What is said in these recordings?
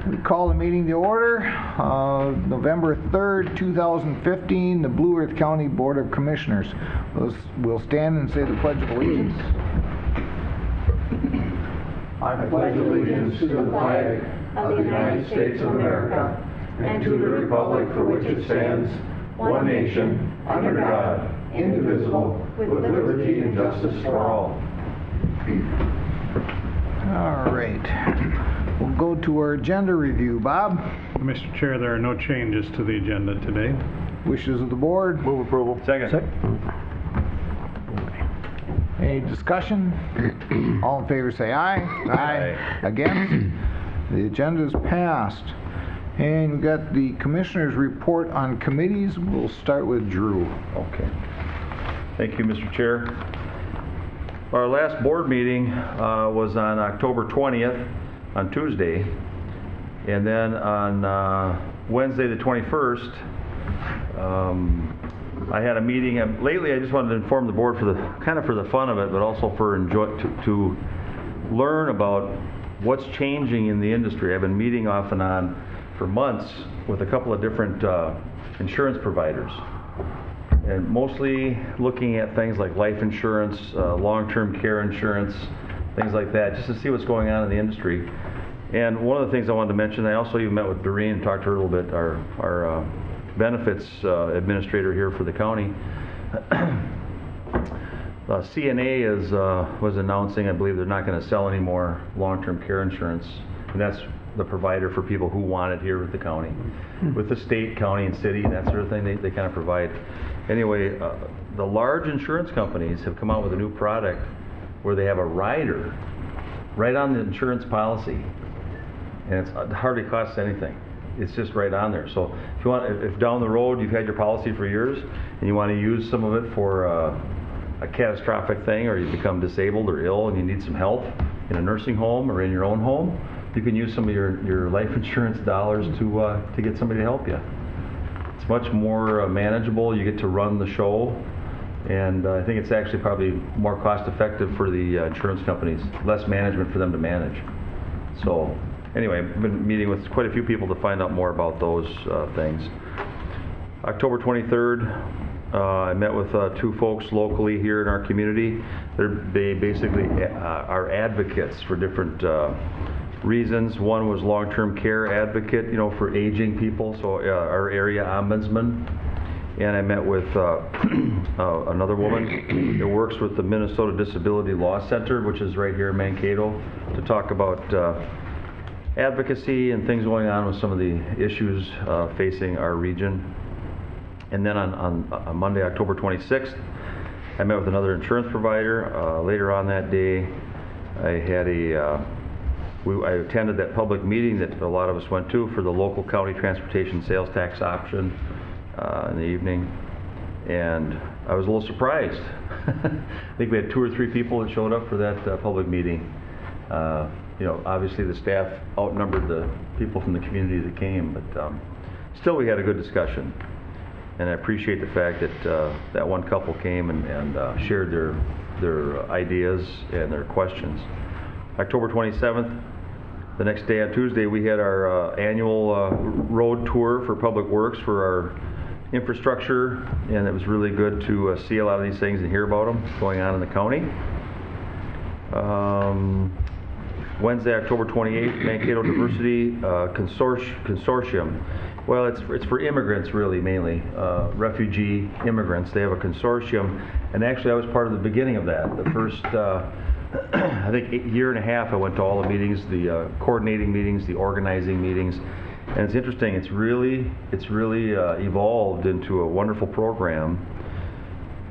We call the meeting to order. November 3rd, 2015, the Blue Earth County Board of Commissioners. We'll stand and say the Pledge of Allegiance. I pledge allegiance to the flag of the United States of America and to the republic for which it stands, one nation, under God, indivisible, with liberty and justice for all. All right. We'll go to our agenda review. Bob? Mr. Chair, there are no changes to the agenda today. Wishes of the board? Move approval. Second. Any discussion? All in favor say aye. Aye. Against? The agenda is passed. And we've got the Commissioner's report on committees. We'll start with Drew. Okay. Thank you, Mr. Chair. Our last board meeting was on October 20th, on Tuesday. And then on Wednesday the 21st, I had a meeting. Lately, I just wanted to inform the board for the fun of it, but also for to learn about what's changing in the industry. I've been meeting off and on for months with a couple of different insurance providers, and mostly looking at things like life insurance, long-term care insurance, things like that, just to see what's going on in the industry. And one of the things I wanted to mention, I also even met with Doreen and talked to her a little bit, our benefits administrator here for the county. CNA was announcing, I believe, they're not going to sell any more long-term care insurance, and that's the provider for people who want it here with the county. With the state, county, and city, that sort of thing, they kind of provide. Anyway, the large insurance companies have come out with a new product where they have a rider right on the insurance policy, and it hardly costs anything. It's just right on there. So if down the road you've had your policy for years and you want to use some of it for a catastrophic thing, or you become disabled or ill and you need some help in a nursing home or in your own home, you can use some of your life insurance dollars to get somebody to help you. It's much more manageable. You get to run the show, and I think it's actually probably more cost effective for the insurance companies, less management for them to manage. So anyway, I've been meeting with quite a few people to find out more about those things. October 23rd, I met with two folks locally here in our community. They basically are advocates for different reasons. One was long-term care advocate, for aging people, so our area ombudsman. And I met with another woman that works with the Minnesota Disability Law Center, which is right here in Mankato, to talk about advocacy and things going on with some of the issues facing our region. And then on Monday, October 26th, I met with another insurance provider. Later on that day, I attended that public meeting that a lot of us went to for the local county transportation sales tax option in the evening, and I was a little surprised. I think we had 2 or 3 people that showed up for that public meeting. Obviously the staff outnumbered the people from the community that came, but still we had a good discussion. And I appreciate the fact that that one couple came and shared their ideas and their questions. October 27th, the next day on Tuesday, we had our annual road tour for Public Works for our infrastructure, and it was really good to see a lot of these things and hear about them going on in the county. Wednesday, October 28th, Mankato Diversity Consortium. Well, it's for immigrants, really, mainly refugee immigrants. They have a consortium, and actually I was part of the beginning of that. The first I think year and a half I went to all the meetings, the coordinating meetings, the organizing meetings, and it's interesting. It's really evolved into a wonderful program.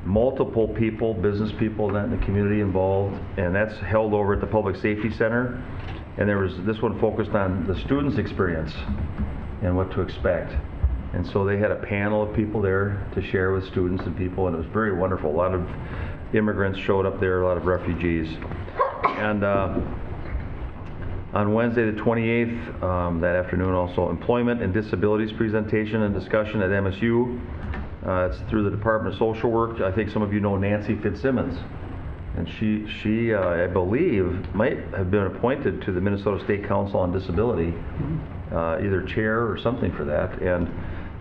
Multiple people, business people in the community involved, and that's held over at the Public Safety Center. And there was this one focused on the students' experience and what to expect. And so they had a panel of people there to share with students and people, and it was very wonderful. A lot of immigrants showed up there, a lot of refugees. And on Wednesday the 28th, that afternoon also, Employment and Disabilities Presentation and Discussion at MSU. It's through the Department of Social Work. I think some of you know Nancy Fitzsimmons. And she I believe, might have been appointed to the Minnesota State Council on Disability. either chair or something for that. And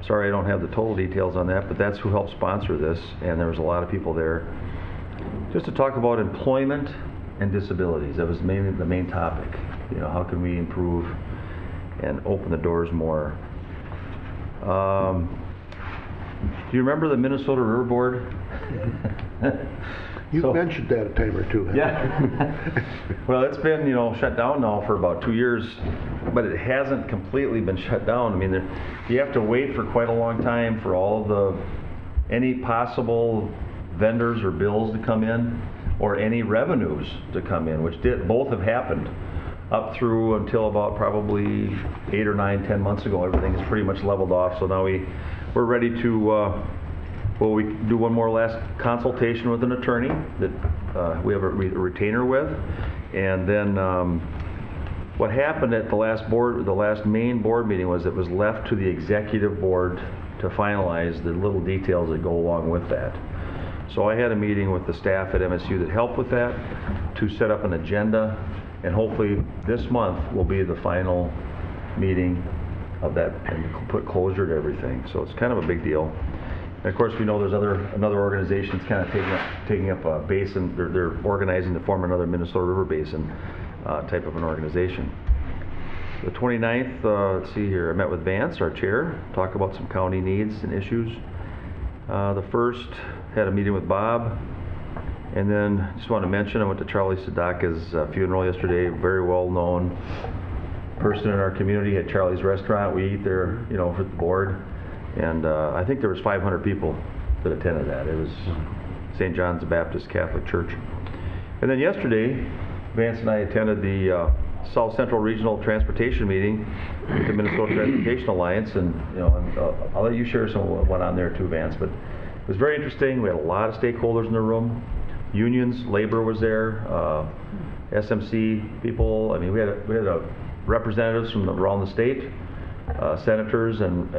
sorry I don't have the total details on that, but that's who helped sponsor this, and there was a lot of people there. Just to talk about employment and disabilities. That was mainly the main topic. You know, how can we improve and open the doors more? Do you remember the Minnesota River Board? You've mentioned that a time or two, haven't you? Yeah. Well, it's been, you know, shut down now for about 2 years, but it hasn't completely been shut down. I mean, you have to wait for quite a long time for all of any possible vendors or bills to come in, or any revenues to come in, which both have happened up through until about probably 8 or 9, 10 months ago. Everything is pretty much leveled off, so now we're ready to we do one more last consultation with an attorney that we have a retainer with, and then what happened at the last main board meeting was it was left to the executive board to finalize the little details that go along with that. So I had a meeting with the staff at MSU that helped with that to set up an agenda, and hopefully this month will be the final meeting of that and put closure to everything. So it's kind of a big deal. And of course, we know there's another organization's kind of taking up a basin. They're organizing to form another Minnesota River Basin type of an organization. The 29th, let's see here, I met with Vance, our chair, talk about some county needs and issues. The 1st, had a meeting with Bob. And then just want to mention, I went to Charlie Sadaka's funeral yesterday. Very well known person in our community at Charlie's Restaurant. We eat there, you know, for the board. And I think there was 500 people that attended that. It was St. John's Baptist Catholic Church. And then yesterday, Vance and I attended the South Central Regional Transportation meeting with the Minnesota Transportation Alliance. And you know, I'll let you share some of what went on there too, Vance. But it was very interesting. We had a lot of stakeholders in the room. Unions, labor was there, SMC people. I mean, we had representatives from around the state, senators and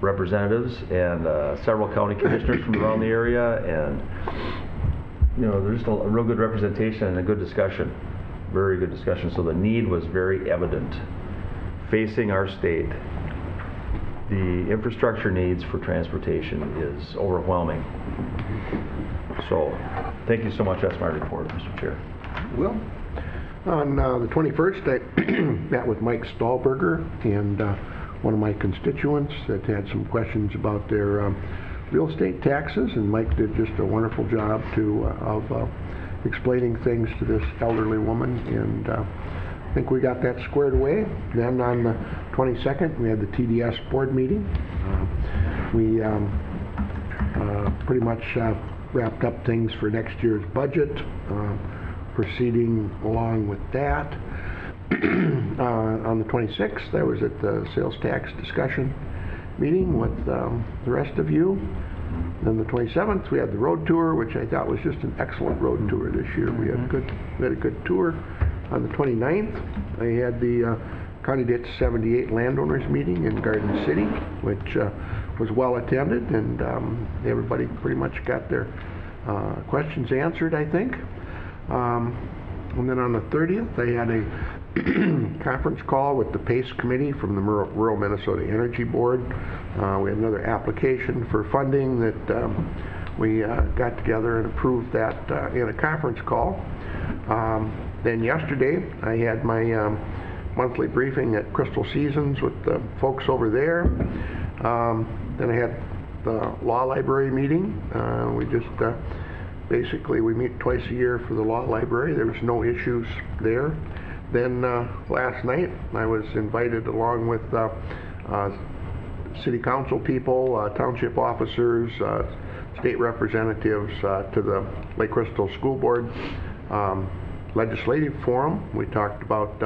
representatives, and several county commissioners from around the area, and you know, there's just a real good representation and a good discussion, very good discussion. So the need was very evident facing our state. The infrastructure needs for transportation is overwhelming. So, thank you so much. That's my report, Mr. Chair. Well, on the 21st, I met with Mike Stahlberger and one of my constituents that had some questions about their real estate taxes, and Mike did just a wonderful job of explaining things to this elderly woman, and I think we got that squared away. Then on the 22nd, we had the TDS board meeting. We pretty much wrapped up things for next year's budget, proceeding along with that. On the 26th, I was at the sales tax discussion meeting with the rest of you. Then the 27th, we had the road tour, which I thought was just an excellent road tour this year. We had a good tour. On the 29th, I had the County Ditch 78 landowners meeting in Garden City, which was well attended, and everybody pretty much got their questions answered, I think. And then on the 30th, I had a conference call with the PACE committee from the Rural Minnesota Energy Board. We had another application for funding that we got together and approved that in a conference call. Then yesterday, I had my monthly briefing at Crystal Seasons with the folks over there. Then I had the law library meeting. We just basically we meet twice a year for the law library. There was no issues there. Then last night I was invited along with city council people, township officers, state representatives to the Lake Crystal School Board legislative forum. We talked about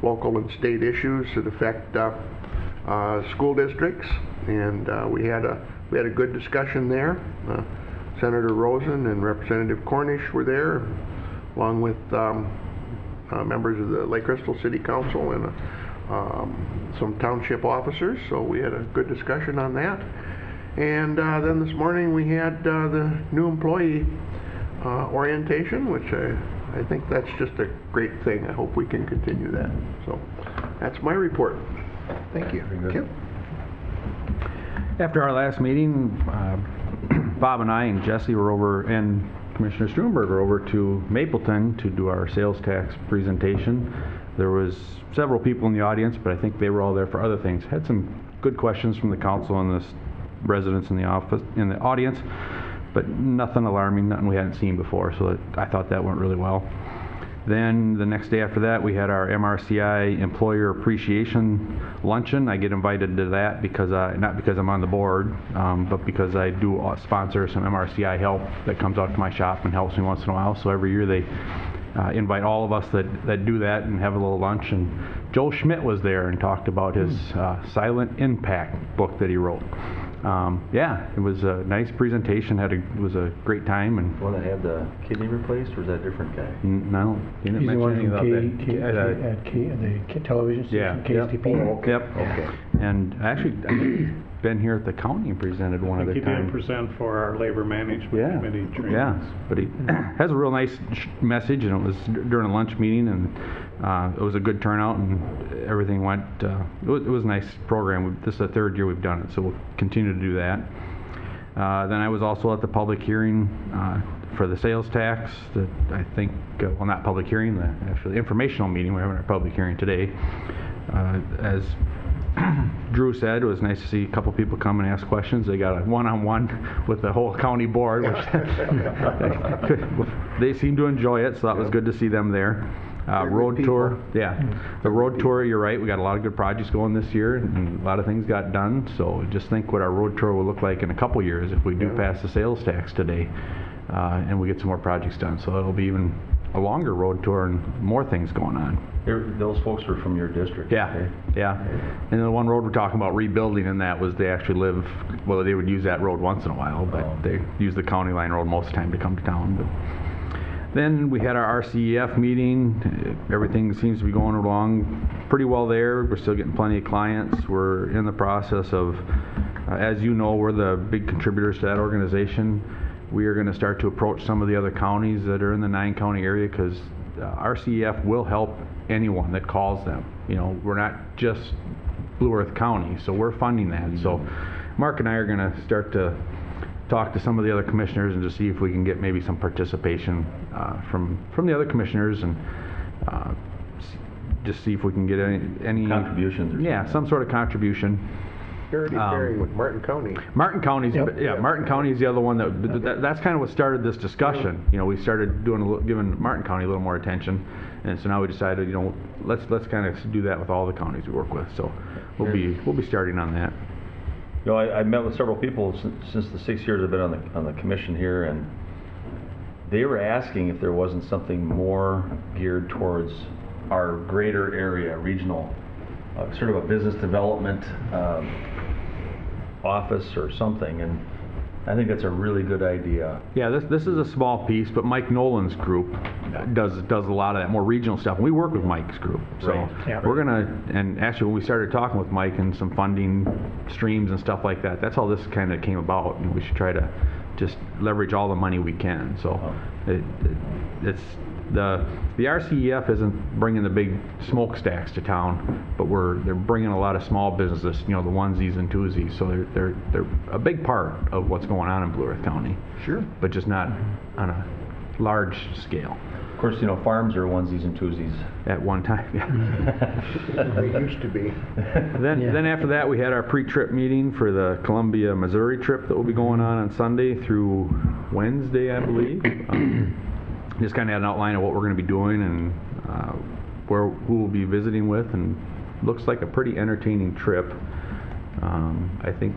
local and state issues that affect school districts, and we had a good discussion there. Senator Rosen and Representative Cornish were there, along with members of the Lake Crystal City Council and some township officers. So we had a good discussion on that. And then this morning we had the new employee orientation, which I think that's just a great thing. I hope we can continue that. So That's my report. Thank you. good. Kip? After our last meeting, Bob and I and Jesse were over, and Commissioner Struenberg were over to Mapleton to do our sales tax presentation. There was several people in the audience, but I think they were all there for other things. Had some good questions from the council and the residents in the audience, but nothing alarming, nothing we hadn't seen before, so I thought that went really well. Then the next day after that, we had our MRCI Employer Appreciation Luncheon. I get invited to that because not because I'm on the board, but because I do sponsor some MRCI help that comes out to my shop and helps me once in a while. So every year they invite all of us that do that and have a little lunch. And Joe Schmidt was there and talked about his Silent Impact book that he wrote. Yeah, it was a nice presentation. It was a great time. And The one that had the kidney replaced, or was that a different guy? no, he didn't He's the mention one anything from about the television Yeah. station, KSTP. Yep. Okay. And actually, I think he's been here at the county and presented one I other think he did time. present for our labor management Yeah, committee training. yeah, but he has a real nice message, and it was during a lunch meeting, and it was a good turnout, and everything went, it was a nice program. This is the third year we've done it, so we'll continue to do that. Then I was also at the public hearing for the sales tax that I think, well, not public hearing, actually informational meeting. We're having our public hearing today. As Drew said, it was nice to see a couple people come and ask questions. They got a one-on-one with the whole county board, which they seemed to enjoy it, so that was good to see them there. They're good Road tour, people. yeah. The road tour, you're right, we got a lot of good projects going this year, and a lot of things got done, so just think what our road tour will look like in a couple years if we do pass the sales tax today, and we get some more projects done. So it'll be even a longer road tour and more things going on. Those folks were from your district? Yeah, okay? yeah. And the one road we're talking about rebuilding, and that was they actually live, well, they would use that road once in a while, but Oh. they use the county line road most of the time to come to town. But then we had our RCEF meeting. Everything seems to be going along pretty well there. We're still getting plenty of clients. We're in the process of, as you know, we're the big contributors to that organization. We are going to start to approach some of the other counties that are in the 9-county area, because RCEF will help anyone that calls them. You know, we're not just Blue Earth County, so we're funding that. So Mark and I are going to start to talk to some of the other commissioners and just see if we can get maybe some participation from the other commissioners, and just see if we can get any Contributions or yeah, something. some sort of contribution. You're already sharing with Martin County. Martin County's, Yep. yeah, Martin County is the other one that's kind of what started this discussion. You know, we started giving Martin County a little more attention, and so now we decided, you know, let's kind of do that with all the counties we work with. So we'll be starting on that. You know, I met with several people since the 6 years I've been on the commission here, and they were asking if there wasn't something more geared towards our greater area, regional, sort of a business development office or something, and I think that's a really good idea. Yeah, this is a small piece, but Mike Nolan's group does a lot of that more regional stuff. And we work with Mike's group, so Right. Yeah. we're gonna. And actually, when we started talking with Mike and some funding streams and stuff like that, that's how this kind of came about. And we should try to just leverage all the money we can. So it's the RCEF isn't bringing the big smokestacks to town, but they're bringing a lot of small businesses, you know, the onesies and twosies. So they're a big part of what's going on in Blue Earth County. Sure. But just not on a large scale Of course, you know, farms are onesies and twosies. at one time. Yeah. They used to be. Then after that, we had our pre-trip meeting for the Columbia, Missouri trip that will be going on Sunday through Wednesday, I believe. Just kind of had an outline of what we're going to be doing and who we'll be visiting with, and looks like a pretty entertaining trip. I think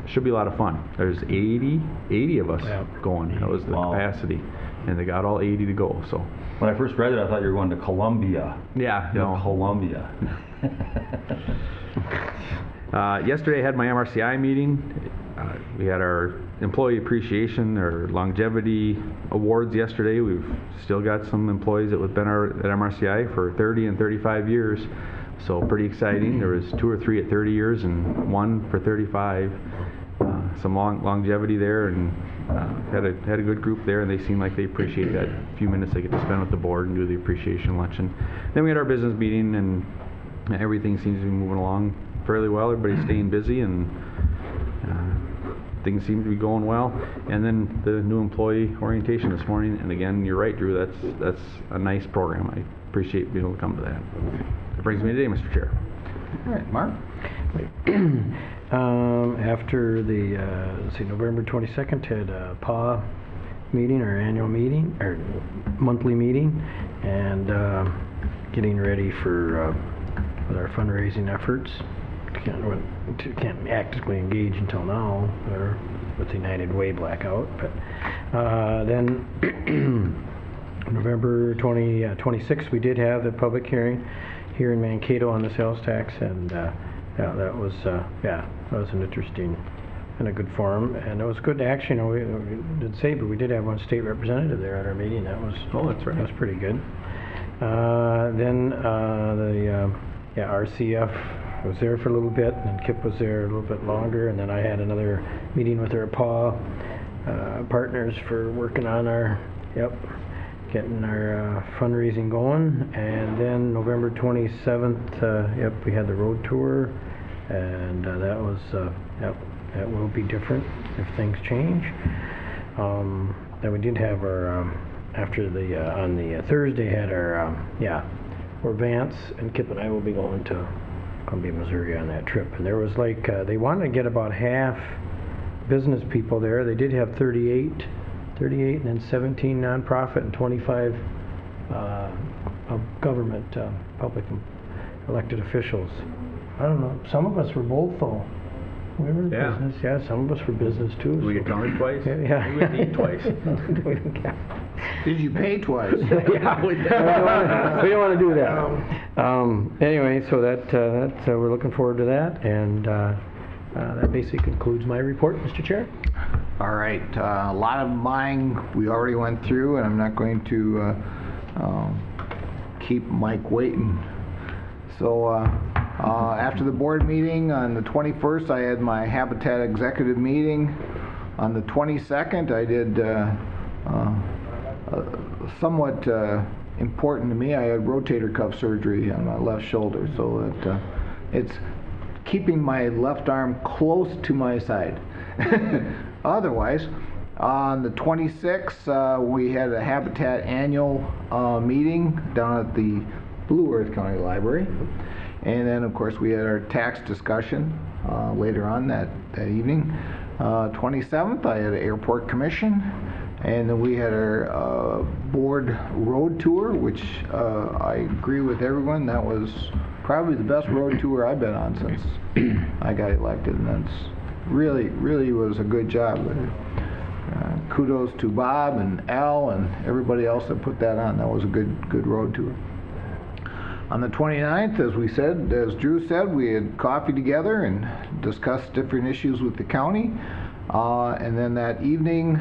should be a lot of fun. There's 80 of us Yeah. going. That was the Wow. capacity, and they got all 80 to go. So When I first read it, I thought you were going to Columbia. yeah, no. Columbia. Yesterday I had my MRCI meeting. We had our employee appreciation or longevity awards yesterday. We've still got some employees that have been at MRCI for 30 and 35 years. So pretty exciting. There was 2 or 3 at 30 years and 1 for 35. Some longevity there, and had a good group there, and they seem like they appreciate that few minutes they get to spend with the board and do the appreciation luncheon. Then we had our business meeting, and everything seems to be moving along fairly well. Everybody's staying busy, and things seem to be going well. And then the new employee orientation this morning, and again, you're right, Drew, that's a nice program. I appreciate being able to come to that. That brings me today, Mr. Chair. All right, Mark? After the, November 22nd, had a PAW meeting, our annual meeting, or monthly meeting, and getting ready for with our fundraising efforts. Can't actively engage until now, or with the United Way blackout, but then November 26th, we did have the public hearing here in Mankato on the sales tax, and yeah, that was an interesting and a good forum, and it was good. Actually, you know, we did say, but we did have one state representative there at our meeting. That was That's right. That was pretty good. Then the RCF was there for a little bit, and Kip was there a little bit longer, and then I had another meeting with our PAW partners for working on our getting our fundraising going. And then November 27th, we had the road tour, and that was that will be different if things change. Then we did have our after the on the Thursday had our where Vance and Kip and I will be going to Columbia, Missouri on that trip. And there was like they wanted to get about half business people there. They did have 38, and then 17 nonprofit and 25 government, public elected officials. I don't know. Some of us were both though. We were business. Yeah, some of us were business too. Did we get counted twice? Yeah. We had to eat twice. Did you pay twice? Yeah, we don't want to do that. Anyway, so that's we're looking forward to that, and that basically concludes my report, Mr. Chair. All right, a lot of mine we already went through, and I'm not going to keep Mike waiting. So after the board meeting on the 21st, I had my Habitat executive meeting. On the 22nd, I did somewhat important to me. I had rotator cuff surgery on my left shoulder, so that it's keeping my left arm close to my side. Otherwise, on the 26th, we had a Habitat annual meeting down at the Blue Earth County Library. And then, of course, we had our tax discussion later on that evening. 27th, I had an airport commission. And then we had our board road tour, which I agree with everyone. That was probably the best road tour I've been on since I got elected. And that's really was a good job. Kudos to Bob and Al and everybody else that put that on. That was a good road tour. On the 29th, as Drew said, we had coffee together and discussed different issues with the county. And then that evening,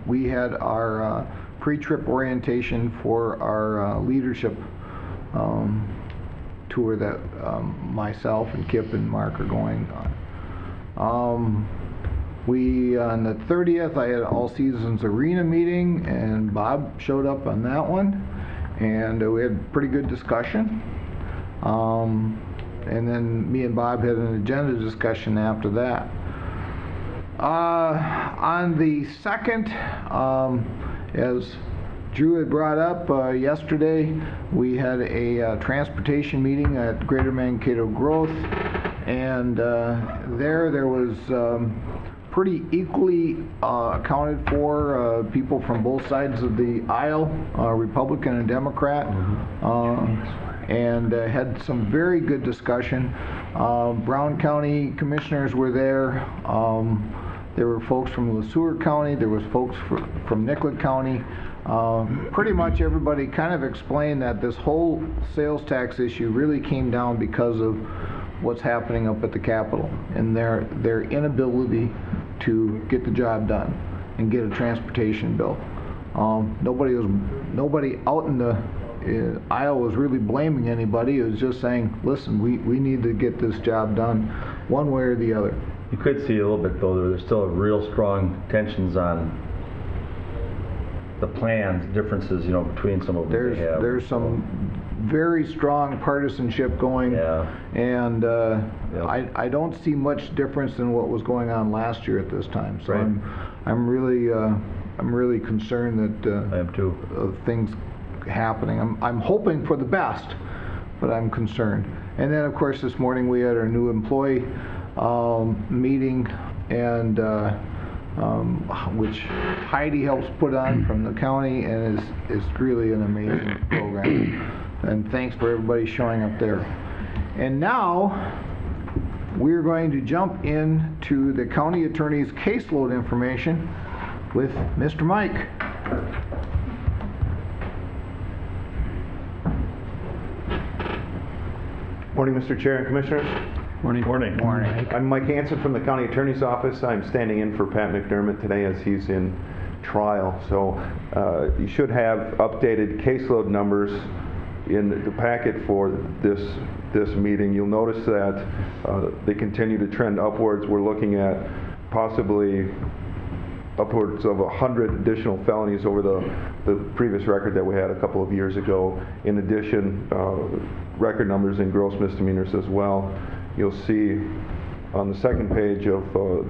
we had our pre-trip orientation for our leadership tour that myself and Kip and Mark are going on. On the 30th, I had an All Seasons Arena meeting, and Bob showed up on that one. And we had pretty good discussion. And then me and Bob had an agenda discussion after that. On the 2nd, as Drew had brought up yesterday, we had a transportation meeting at Greater Mankato Growth, and there was pretty equally accounted for people from both sides of the aisle, Republican and Democrat, and had some very good discussion. Brown County commissioners were there. There were folks from LeSueur County. There was folks from Nicollet County. Pretty much everybody kind of explained that this whole sales tax issue really came down because of what's happening up at the Capitol and their inability to get the job done and get a transportation bill. Nobody out in the aisle was really blaming anybody. It was just saying, listen, we need to get this job done one way or the other. You could see a little bit, though, there's still real strong tensions on the plans, differences, you know, between some of them they have. There's some very strong partisanship going. Yeah. And Yep. I don't see much difference than what was going on last year at this time. So Right. I'm really concerned that I am too. of things happening. I'm hoping for the best, but I'm concerned. And then, of course, this morning we had our new employee meeting, and which Heidi helps put on from the county, and is really an amazing program. And thanks for everybody showing up there. And now we're going to jump into the county attorney's caseload information with Mr. Mike. Morning, Mr. Chair and Commissioners. Morning. Morning. I'm Mike Hanson from the County Attorney's Office. I'm standing in for Pat McDermott today as he's in trial. So you should have updated caseload numbers in the packet for this meeting. You'll notice that they continue to trend upwards. We're looking at possibly upwards of 100 additional felonies over the previous record that we had a couple of years ago. In addition, record numbers in gross misdemeanors as well. You'll see on the second page of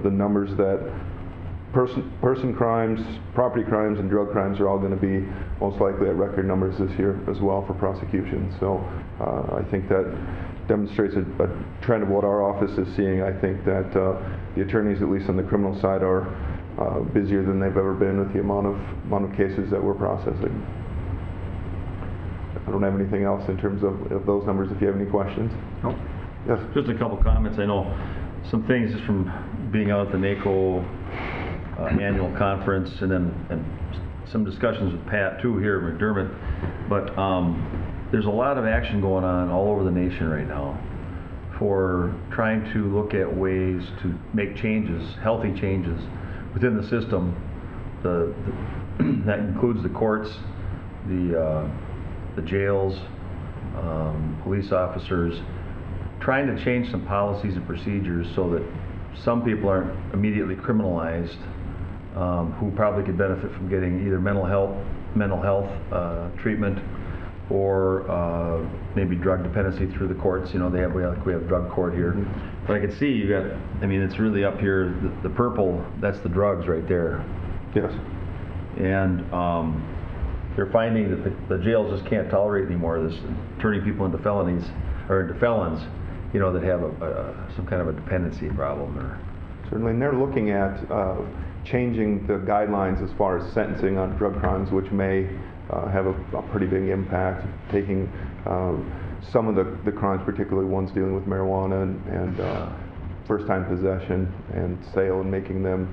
the numbers that person crimes, property crimes, and drug crimes are all going to be most likely at record numbers this year as well for prosecution. So I think that demonstrates a trend of what our office is seeing. I think that the attorneys, at least on the criminal side, are busier than they've ever been with the amount of cases that we're processing. I don't have anything else in terms of those numbers if you have any questions. Nope. Yes. Just a couple comments. I know some things just from being out at the NACO annual conference, and some discussions with Pat too here at McDermott. But there's a lot of action going on all over the nation right now for trying to look at ways to make changes, healthy changes within the system. That includes the courts, the jails, police officers, trying to change some policies and procedures so that some people aren't immediately criminalized, who probably could benefit from getting either mental health treatment or maybe drug dependency through the courts. You know, we have drug court here. Mm-hmm. But I can see you got, I mean, it's really up here, the purple, that's the drugs right there. Yes. And they're finding that the jails just can't tolerate anymore this turning people into felonies, or into felons, you know, that have some kind of a dependency problem. Or Certainly, and they're looking at changing the guidelines as far as sentencing on drug crimes, which may have a pretty big impact, taking some of the crimes, particularly ones dealing with marijuana and first-time possession and sale, and making them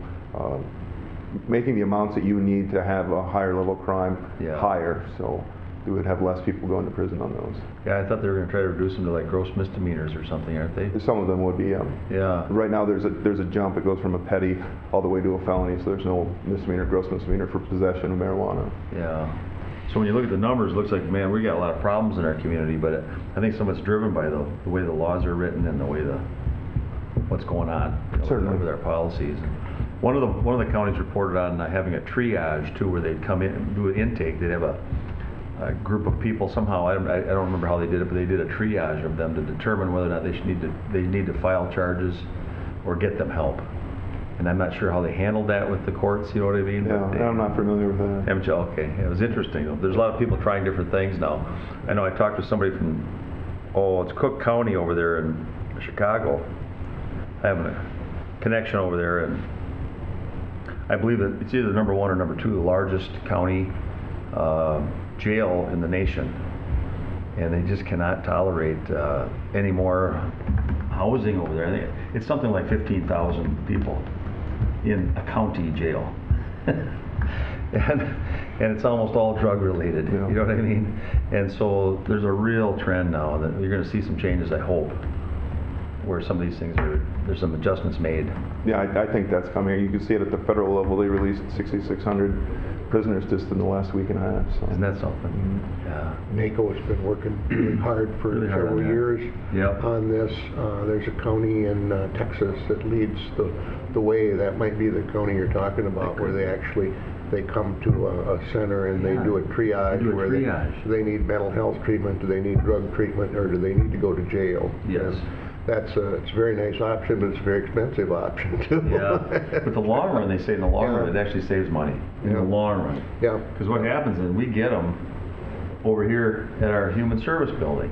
making the amounts that you need to have a higher level crime higher, so we would have less people going to prison on those. yeah, I thought they were going to try to reduce them to like gross misdemeanors or something, aren't they? Some of them would be. Yeah. Right now, there's a jump. It goes from a petty all the way to a felony, so there's no misdemeanor, gross misdemeanor for possession of marijuana. Yeah. So when you look at the numbers, it looks like, man, we got a lot of problems in our community, but I think some of it's driven by the way the laws are written and the way what's going on, you know, Certainly. with our policies. One of the counties reported on having a triage too, where they'd come in and do an intake. They'd have a group of people somehow. I don't remember how they did it, but they did a triage of them to determine whether or not they need to file charges or get them help. And I'm not sure how they handled that with the courts. You know what I mean? Yeah, I'm not familiar with that. Haven't you? Okay. Yeah, it was interesting though. There's a lot of people trying different things now. I know I talked to somebody from, it's Cook County over there in Chicago, having a connection over there, and I believe that it's either number 1 or number 2, the largest county jail in the nation, and they just cannot tolerate any more housing over there. I think it's something like 15,000 people in a county jail. And it's almost all drug related, Yeah. you know what I mean? And so there's a real trend now that you're going to see some changes, I hope, where some of these things there's some adjustments made. Yeah, I think that's coming. You can see it at the federal level. They released 6,600 prisoners just in the last week and a half. So. Isn't that something? Yeah. NACO has been working really hard for Really hard several on that. years Yep. on this. There's a county in Texas that leads the way. That might be the county you're talking about, where they they come to a center and they do a triage. They do a where triage. They need mental health treatment, do they need drug treatment, or do they need to go to jail? Yes. And that's it's a very nice option, but it's a very expensive option too. Yeah, but the long run, they say in the long run, it actually saves money, in the long run. Yeah. Because what happens is, we get them over here at our human service building.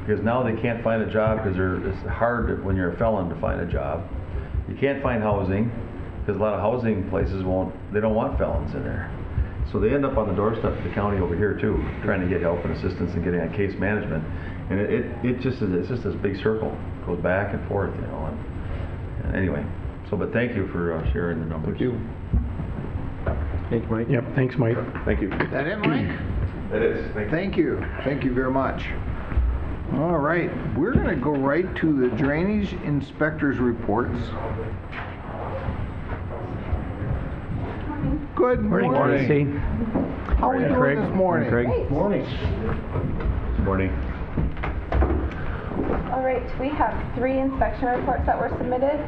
Because now they can't find a job, because it's hard when you're a felon to find a job. You can't find housing, because a lot of housing places they don't want felons in there. So they end up on the doorstep of the county over here too, trying to get help and assistance and getting on case management. And it's just this big circle, goes back and forth, you know. And anyway, but thank you for sharing the numbers. Thank you. Thank you, Mike. Yep, thanks, Mike. Thank you. Is that it, Mike? It is. Thank you. Thank you very much. All right, we're going to go right to the drainage inspector's reports. Good morning. Morning, Steve. How are we doing Craig. this morning? Craig. Morning. Good morning. All right, we have 3 inspection reports that were submitted.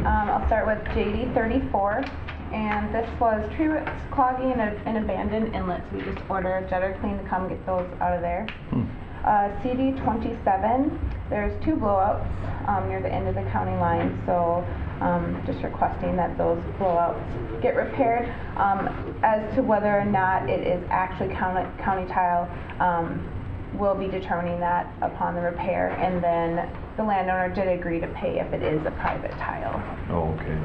I'll start with JD 34, and this was tree roots clogging in abandoned inlets. We just ordered Jetter Clean to come get those out of there. CD 27, there's 2 blowouts near the end of the county line, so just requesting that those blowouts get repaired. As to whether or not it is actually county tile, we'll be determining that upon the repair, and then the landowner did agree to pay if it is a private tile. Oh, okay.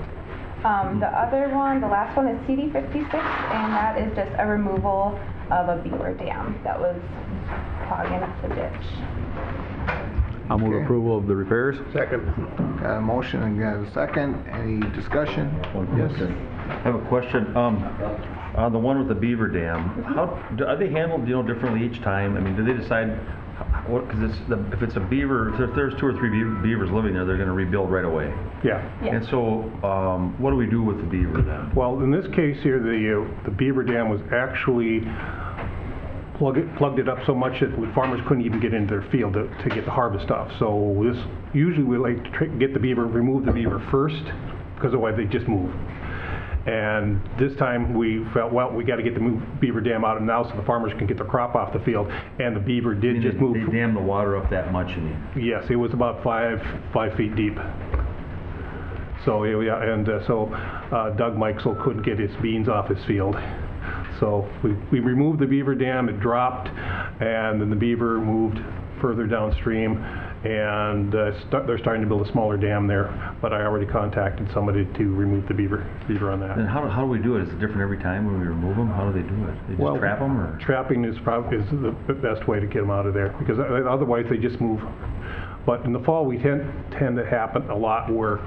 The other one, the last one is CD 56, and that is just a removal of a beaver dam that was clogging up the ditch. I'll move Okay. approval of the repairs. Second. Got a motion and got a second. Any discussion? Yes. I have a question. On the one with the beaver dam, are they handled, differently each time? I mean, do they decide what? Because if it's a beaver, if there's 2 or 3 beavers living there, they're going to rebuild right away. Yeah. Yeah. And so, what do we do with the beaver then? Well, in this case here, the beaver dam was actually plugged it up so much that farmers couldn't even get into their field to get the harvest off. So usually we like to remove the beaver first, because otherwise they just move. And this time we felt, well, we got to get the beaver dam out now so the farmers can get their crop off the field. And the beaver did just move. They dammed the water up that much, you mean? Yes, it was about 5 feet deep. So yeah, and so Doug Mikesell couldn't get his beans off his field. So we removed the beaver dam, it dropped, and then the beaver moved further downstream, and they're starting to build a smaller dam there, but I already contacted somebody to remove the beaver on that. And how do we do it? Is it different every time when we remove them? How do they do it? They just trap them, or? Trapping is the best way to get them out of there, because otherwise they just move. But in the fall, we tend to happen a lot where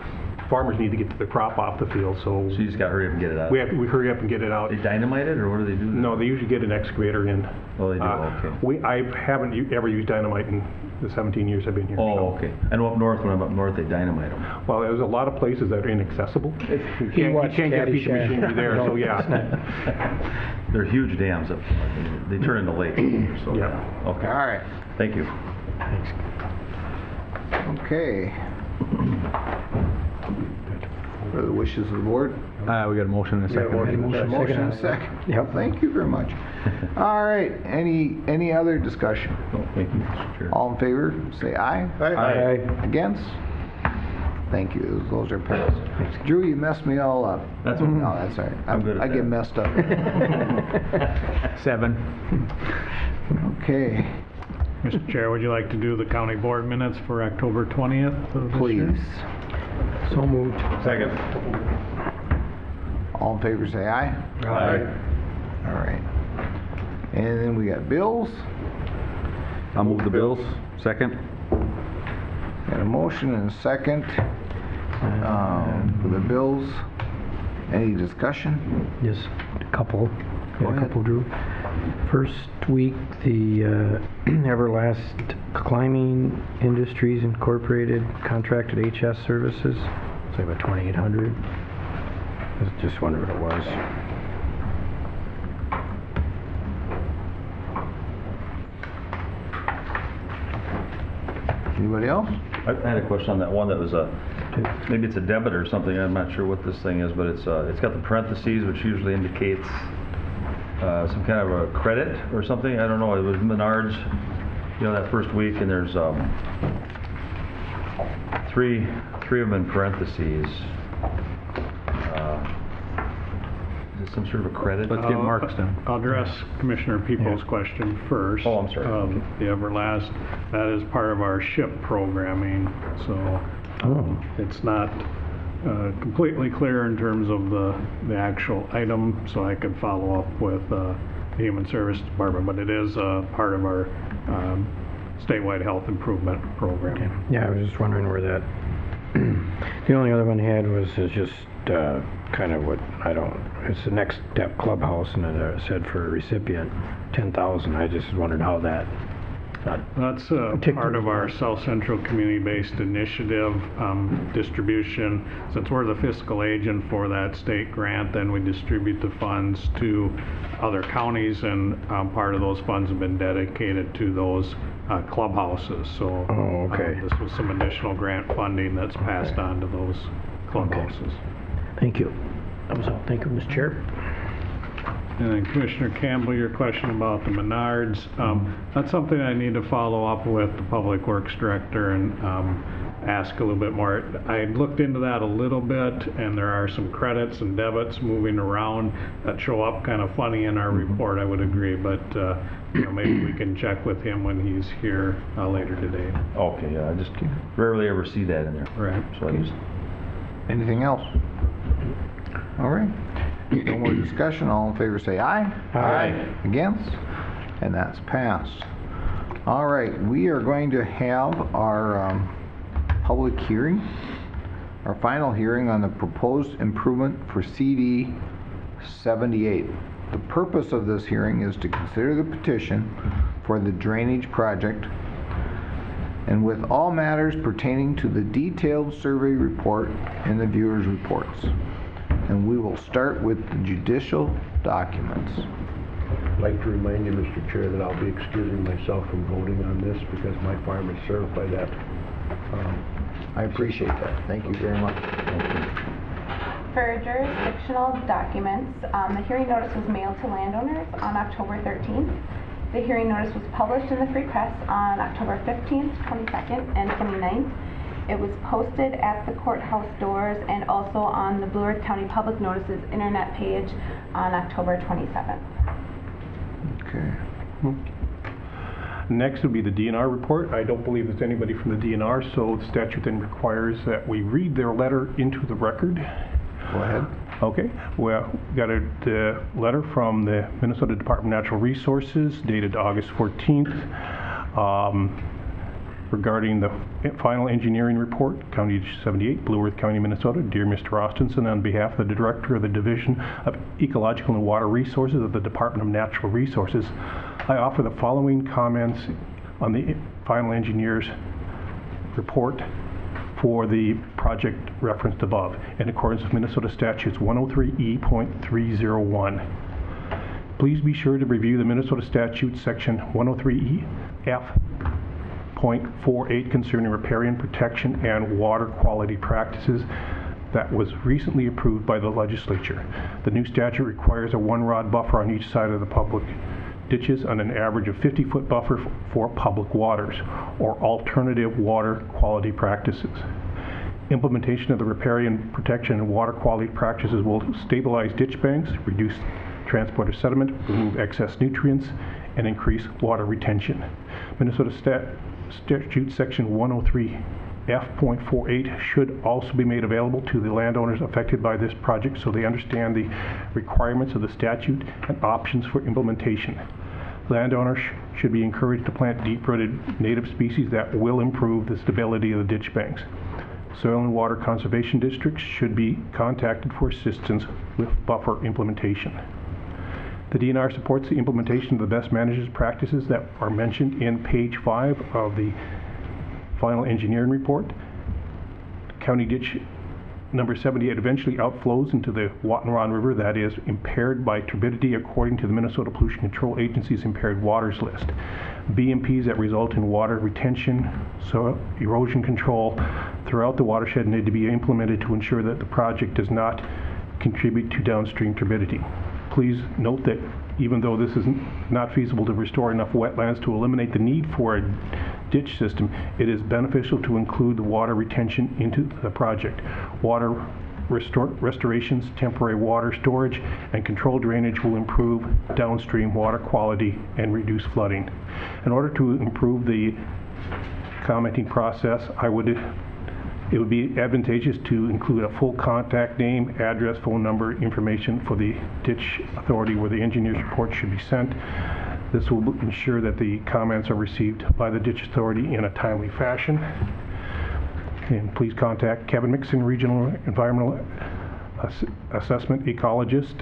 farmers need to get the crop off the field, so So you just got to hurry up and get it out? we hurry up and get it out. They dynamite it, or what do they do? No, they usually get an excavator in. Oh, they do, okay. I haven't ever used dynamite in the 17 years I've been here. Oh, so. okay. I know up north, when I'm up north, they dynamite them. Well, there's a lot of places that are inaccessible. You can't get a piece of Caddyshack. machinery there, so yeah. They're huge dams up there. They turn into lakes. So, Yeah. Okay. All right. Thank you. Okay. What are the wishes of the board? We got a motion and a second. Motion and a second. Yep. Thank you very much. All right. Any other discussion? Oh, thank you, Mr. Chair. All in favor, say aye. Aye. Against? Thank you. Those are passed. Drew, you messed me all up. That's okay. No, that's all right. I'm good at I get that. messed up. 7. Mr. Chair, would you like to do the county board minutes for October 20th of this year? Please. So moved. Second. All in favor, say aye. Aye. All right. And then we got bills. I'll move the bills. Second. Got a motion and a second for the bills. Any discussion? Yes, a couple. Go Yeah, a ahead. couple, Drew. First week, the Everlast Climbing Industries Incorporated contracted HS services. It's like about 2,800. I was just wondering what it was. Anybody else? I had a question on that one that was maybe it's a debit or something. I'm not sure what this thing is, but it's got the parentheses, which usually indicates some kind of a credit or something. I don't know. It was Menards, that first week, and there's three of them in parentheses. Is it some sort of a credit? Let's get Mark's done. I'll address Commissioner Peoples' question first. Oh, I'm sorry. The Everlast, that is part of our SHIP programming, so it's not completely clear in terms of the actual item, so I could follow up with the Human Service Department, but it is part of our statewide health improvement program. Yeah, I was just wondering where that, the only other one I had was just kind of what, it's the Next Step Clubhouse, and it said for a recipient, 10,000. I just wondered how that, That's part of our South Central Community-Based Initiative distribution. Since we're the fiscal agent for that state grant, then we distribute the funds to other counties, and part of those funds have been dedicated to those clubhouses. So this was some additional grant funding that's passed on to those clubhouses. thank you. That was all. Thank you, Mr. Chair. And then Commissioner Campbell, your question about the Menards, that's something I need to follow up with the Public Works Director and ask a little bit more. I looked into that a little bit, and there are some credits and debits moving around that show up kind of funny in our report, I would agree, but maybe we can check with him when he's here later today. Okay, yeah, I just rarely ever see that in there. Right. So I just... Anything else? All right. No more discussion. All in favor say aye. Aye. Against? And that's passed. All right. We are going to have our public hearing, our final hearing on the proposed improvement for CD 78. The purpose of this hearing is to consider the petition for the drainage project and with all matters pertaining to the detailed survey report and the viewer's reports. And we will start with the judicial documents. I'd like to remind you, Mr. Chair, that I'll be excusing myself from voting on this because my farm is served by that. I appreciate that. Thank you very much. For jurisdictional documents, the hearing notice was mailed to landowners on October 13th. The hearing notice was published in the Free Press on October 15th, 22nd, and 29th. It was posted at the courthouse doors and also on the Blue Earth County Public Notices internet page on October 27th. Okay. Next would be the DNR report. I don't believe there's anybody from the DNR, so the statute then requires that we read their letter into the record. Go ahead. Okay, well, got a letter from the Minnesota Department of Natural Resources dated August 14th regarding the final engineering report, County 78, Blue Earth County, Minnesota. Dear Mr. Austinson, on behalf of the Director of the Division of Ecological and Water Resources of the Department of Natural Resources, I offer the following comments on the final engineer's report for the project referenced above, in accordance with Minnesota Statutes 103E.301. Please be sure to review the Minnesota Statute Section 103E.F.48 concerning riparian protection and water quality practices that was recently approved by the legislature. The new statute requires a 1-rod buffer on each side of the public ditches on an average of 50-foot buffer for public waters or alternative water quality practices. Implementation of the riparian protection and water quality practices will stabilize ditch banks, reduce transport of sediment, remove excess nutrients, and increase water retention. Minnesota Statute Section 103F.48 should also be made available to the landowners affected by this project so they understand the requirements of the statute and options for implementation. Landowners should be encouraged to plant deep-rooted native species that will improve the stability of the ditch banks. Soil and water conservation districts should be contacted for assistance with buffer implementation. The DNR supports the implementation of the best management practices that are mentioned in page 5 of the final engineering report. County ditch number 78 eventually outflows into the Watonron River that is impaired by turbidity according to the Minnesota Pollution Control Agency's impaired waters list. BMPs that result in water retention, soil erosion control throughout the watershed need to be implemented to ensure that the project does not contribute to downstream turbidity. Please note that even though this is not feasible to restore enough wetlands to eliminate the need for a ditch system, it is beneficial to include the water retention into the project. Water restorations, temporary water storage, and controlled drainage will improve downstream water quality and reduce flooding. In order to improve the commenting process, it would be advantageous to include a full contact name, address, phone number, information for the ditch authority where the engineer's report should be sent. This will ensure that the comments are received by the ditch authority in a timely fashion. And please contact Kevin Mixon, Regional Environmental Assessment Ecologist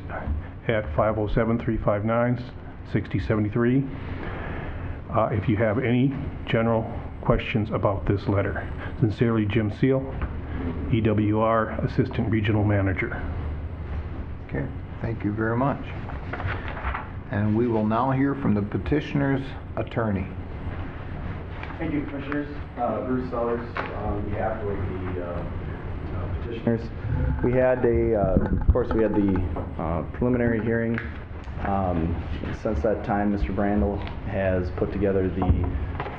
at 507-359-6073 if you have any general questions about this letter. Sincerely, Jim Seal, EWR Assistant Regional Manager. Okay, thank you very much. And we will now hear from the petitioner's attorney. Thank you, Commissioners. Bruce Sellers on behalf of the petitioners. We had of course, we had the preliminary hearing. Since that time, Mr. Brandel has put together the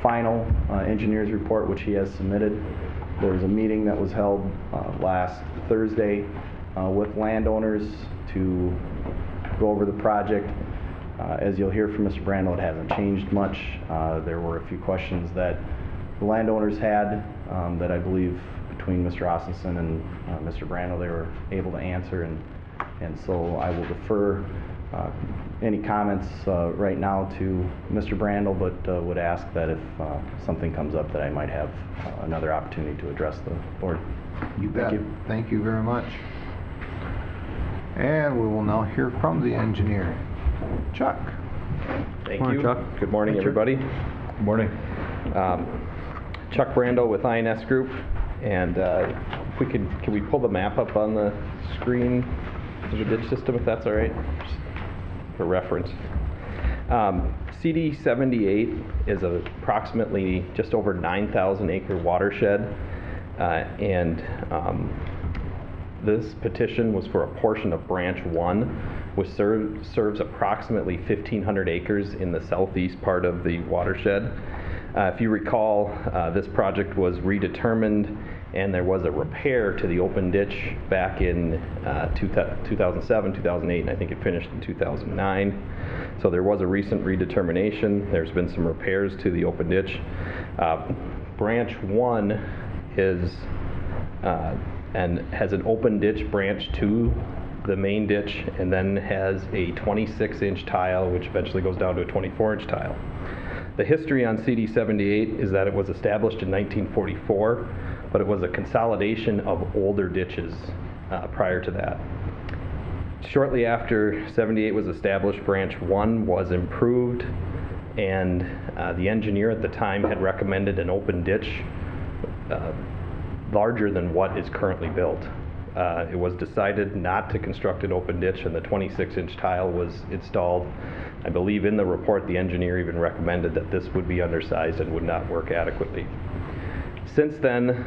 final engineer's report, which he has submitted. There was a meeting that was held last Thursday with landowners to go over the project. As you'll hear from Mr. Brandel, it hasn't changed much. There were a few questions that the landowners had that I believe between Mr. Ossenson and Mr. Brandel they were able to answer, and so I will defer any comments right now to Mr. Brandel, but would ask that if something comes up that I might have another opportunity to address the board. You bet. Thank you. Thank you very much. And we will now hear from the engineer. Chuck. Thank Morning, you. Chuck. Good morning, everybody. Good morning. Chuck Brando with INS Group, and if we can we pull the map up on the screen of the ditch system, if that's all right, just for reference. CD 78 is approximately just over 9,000 acre watershed, and this petition was for a portion of Branch 1, which serves approximately 1,500 acres in the southeast part of the watershed. If you recall, this project was redetermined and there was a repair to the open ditch back in 2007, 2008, and I think it finished in 2009. So there was a recent redetermination. There's been some repairs to the open ditch. Branch 1 is and has an open ditch branch to the main ditch, and then has a 26-inch tile, which eventually goes down to a 24-inch tile. The history on CD 78 is that it was established in 1944, but it was a consolidation of older ditches prior to that. Shortly after 78 was established, Branch 1 was improved, and the engineer at the time had recommended an open ditch larger than what is currently built. It was decided not to construct an open ditch, and the 26-inch tile was installed. I believe in the report the engineer even recommended that this would be undersized and would not work adequately. Since then,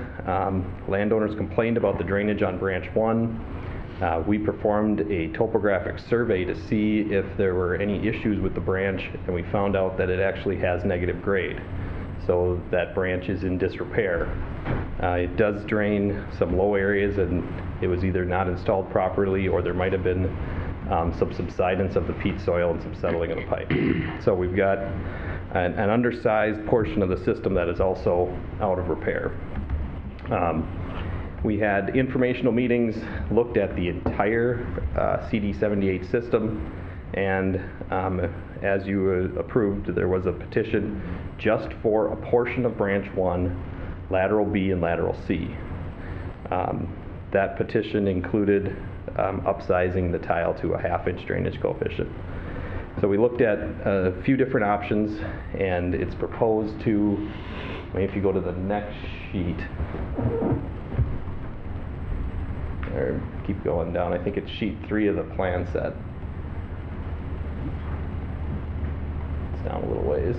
landowners complained about the drainage on Branch 1. We performed a topographic survey to see if there were any issues with the branch, and we found out that it actually has negative grade. So that branch is in disrepair. It does drain some low areas, and it was either not installed properly or there might have been some subsidence of the peat soil and some settling of the pipe. So we've got an undersized portion of the system that is also out of repair. We had informational meetings, looked at the entire CD 78 system, and as you approved, there was a petition just for a portion of Branch 1, Lateral B and Lateral C. That petition included upsizing the tile to a half-inch drainage coefficient. So we looked at a few different options, and it's proposed to, if you go to the next sheet, or keep going down, I think it's sheet 3 of the plan set. It's down a little ways.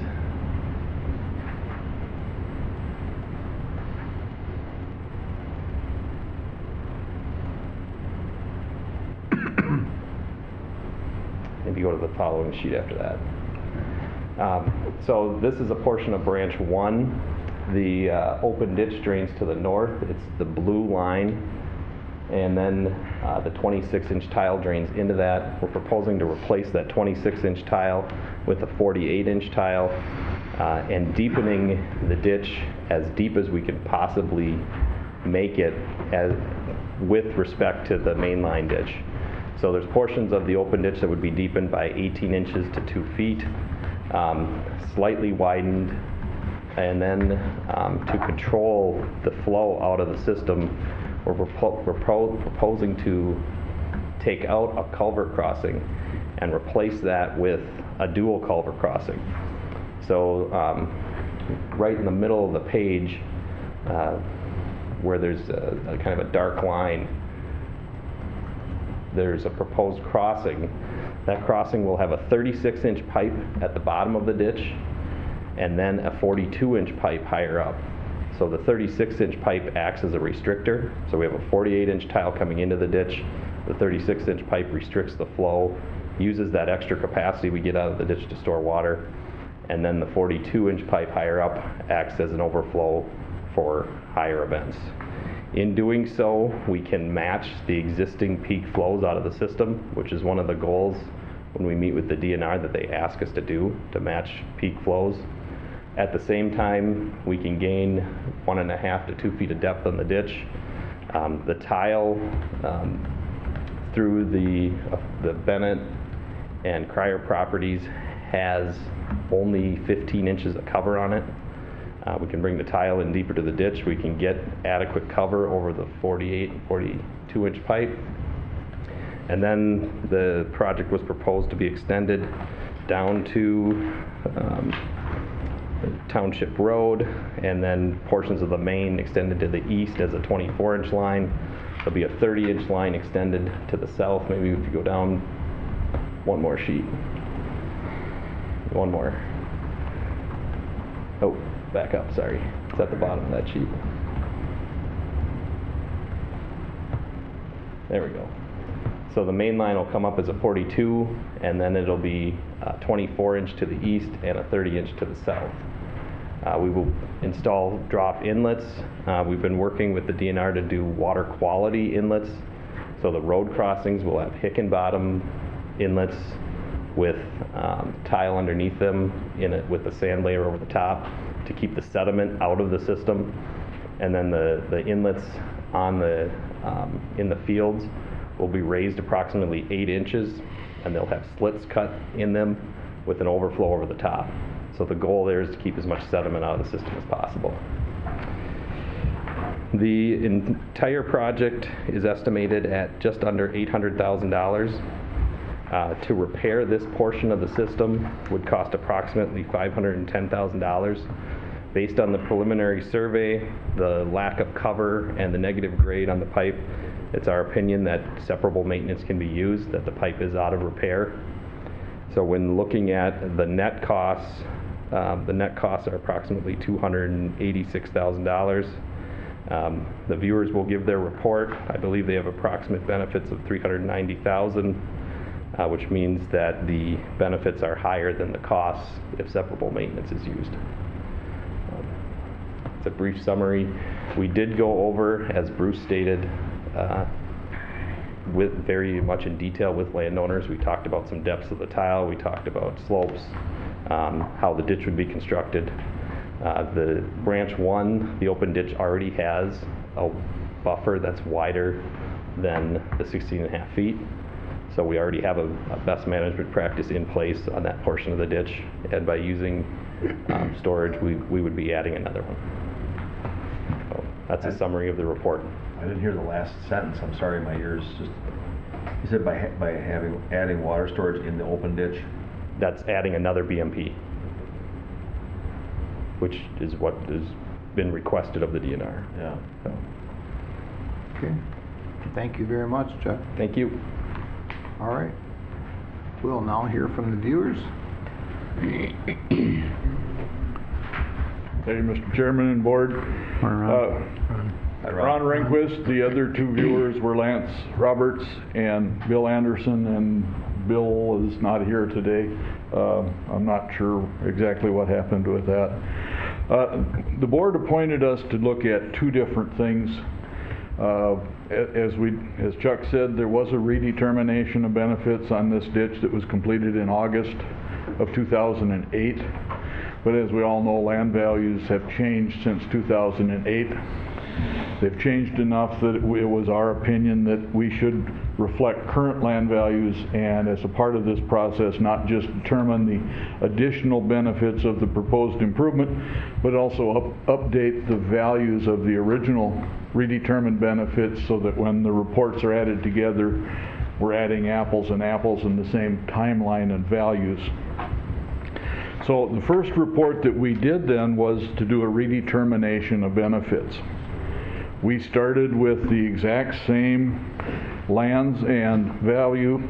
If you go to the following sheet after that. So this is a portion of branch 1. The open ditch drains to the north. It's the blue line. And then the 26-inch tile drains into that. We're proposing to replace that 26-inch tile with a 48-inch tile and deepening the ditch as deep as we can possibly make it with respect to the mainline ditch. So there's portions of the open ditch that would be deepened by 18 inches to 2 feet, slightly widened, and then to control the flow out of the system, we're proposing to take out a culvert crossing and replace that with a dual culvert crossing. So right in the middle of the page, where there's a kind of a dark line, there's a proposed crossing. That crossing will have a 36-inch pipe at the bottom of the ditch and then a 42-inch pipe higher up. So the 36-inch pipe acts as a restrictor. So we have a 48-inch tile coming into the ditch. The 36-inch pipe restricts the flow, uses that extra capacity we get out of the ditch to store water, and then the 42-inch pipe higher up acts as an overflow for higher events. In doing so, we can match the existing peak flows out of the system, which is one of the goals when we meet with the DNR that they ask us to do, to match peak flows. At the same time, we can gain 1.5 to 2 feet of depth on the ditch. The tile through the Bennett and Cryer properties has only 15 inches of cover on it. We can bring the tile in deeper to the ditch. We can get adequate cover over the 48 and 42-inch pipe. And then the project was proposed to be extended down to Township Road, and then portions of the main extended to the east as a 24-inch line. There'll be a 30-inch line extended to the south. Maybe if you go down one more sheet. One more. Oh, back up, sorry. It's at the bottom of that sheet. There we go. So the main line will come up as a 42, and then it'll be a 24-inch to the east and a 30-inch to the south. We will install drop inlets. We've been working with the DNR to do water quality inlets. So the road crossings will have Hickenbottom inlets with tile underneath them with the sand layer over the top to keep the sediment out of the system. And then the inlets on in the fields will be raised approximately 8 inches, and they'll have slits cut in them with an overflow over the top. So the goal there is to keep as much sediment out of the system as possible. The entire project is estimated at just under $800,000. To repair this portion of the system would cost approximately $510,000. Based on the preliminary survey, the lack of cover, and the negative grade on the pipe, it's our opinion that separable maintenance can be used, that the pipe is out of repair. So when looking at the net costs are approximately $286,000. The viewers will give their report. I believe they have approximate benefits of $390,000, which means that the benefits are higher than the costs if separable maintenance is used. It's a brief summary. We did go over, as Bruce stated, with very much in detail with landowners. We talked about some depths of the tile. We talked about slopes, how the ditch would be constructed. The branch 1, the open ditch, already has a buffer that's wider than the 16.5 feet. So we already have a best management practice in place on that portion of the ditch, and by using storage, we would be adding another one. So that's a summary of the report. I didn't hear the last sentence. I'm sorry, my ears just. You said by adding water storage in the open ditch? That's adding another BMP, which is what has been requested of the DNR. Yeah. So. Okay. Thank you very much, Chuck. Thank you. All right. We'll now hear from the viewers. Hey, Mr. Chairman and Board. Ron Rehnquist. The other two viewers were Lance Roberts and Bill Anderson, and Bill is not here today. I'm not sure exactly what happened with that. The board appointed us to look at two different things. As Chuck said, there was a redetermination of benefits on this ditch that was completed in August of 2008. But as we all know, land values have changed since 2008. They've changed enough that it was our opinion that we should reflect current land values, and as a part of this process, not just determine the additional benefits of the proposed improvement, but also update the values of the original redetermined benefits so that when the reports are added together, we're adding apples and apples in the same timeline and values. So the first report that we did then was to do a redetermination of benefits. We started with the exact same lands and value,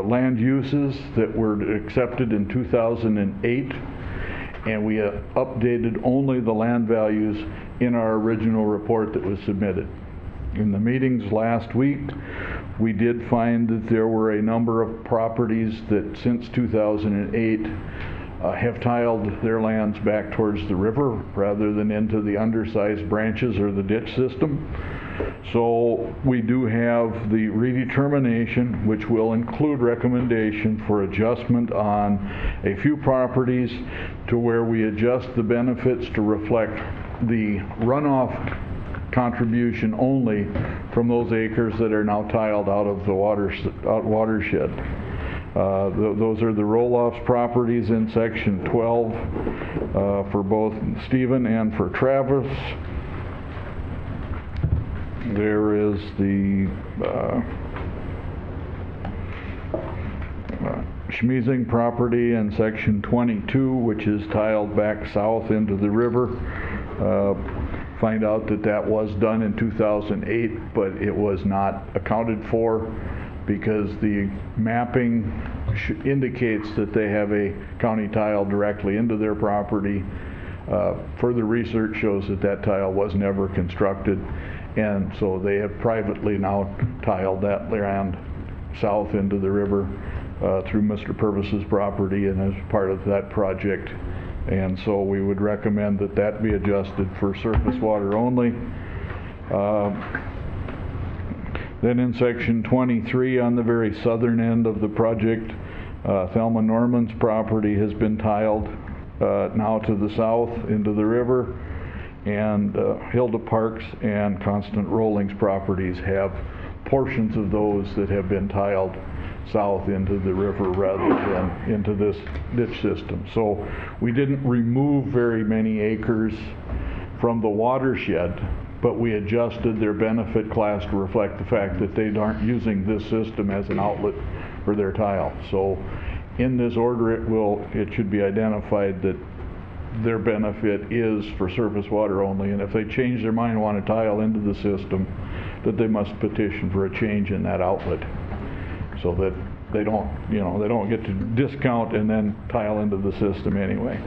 land uses that were accepted in 2008, and we updated only the land values in our original report that was submitted. In the meetings last week, we did find that there were a number of properties that since 2008 have tiled their lands back towards the river rather than into the undersized branches or the ditch system. So we do have the redetermination, which will include recommendation for adjustment on a few properties to where we adjust the benefits to reflect the runoff contribution only from those acres that are now tiled out of the watershed. Those are the roll-offs properties in section 12 for both Stephen and for Travis. There is the Schmiesing property in section 22, which is tiled back south into the river. Find out that that was done in 2008, but it was not accounted for because the mapping indicates that they have a county tile directly into their property. Further research shows that that tile was never constructed, and so they have privately now tiled that land south into the river through Mr. Purvis's property and as part of that project. And so we would recommend that that be adjusted for surface water only. Then in section 23 on the very southern end of the project, Thelma Norman's property has been tiled now to the south into the river, and Hilda Parks and Constant Rollings properties have portions of those that have been tiled south into the river rather than into this ditch system. So we didn't remove very many acres from the watershed, but we adjusted their benefit class to reflect the fact that they aren't using this system as an outlet for their tile. So in this order it should be identified that their benefit is for surface water only, and if they change their mind and want to tile into the system, that they must petition for a change in that outlet, so that they don't get to discount and then tile into the system anyway.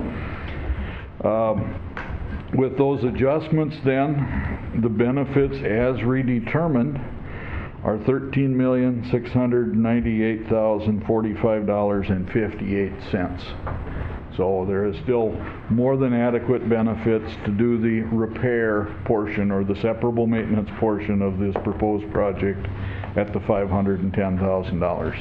With those adjustments then, the benefits as redetermined are $13,698,045.58. So there is still more than adequate benefits to do the repair portion or the separable maintenance portion of this proposed project at the $510,000.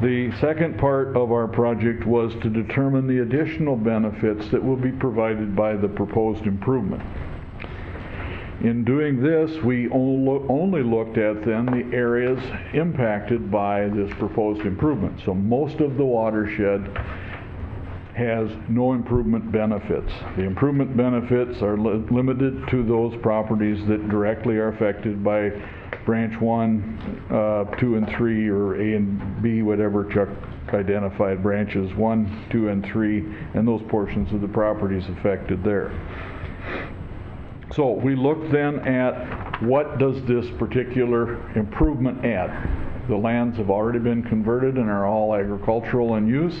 The second part of our project was to determine the additional benefits that will be provided by the proposed improvement. In doing this, we only looked at then the areas impacted by this proposed improvement. So most of the watershed has no improvement benefits. The improvement benefits are limited to those properties that directly are affected by branch 1, 2, and 3, or A and B, whatever Chuck identified, branches 1, 2, and 3, and those portions of the properties affected there. So we looked then at what does this particular improvement add. The lands have already been converted and are all agricultural in use.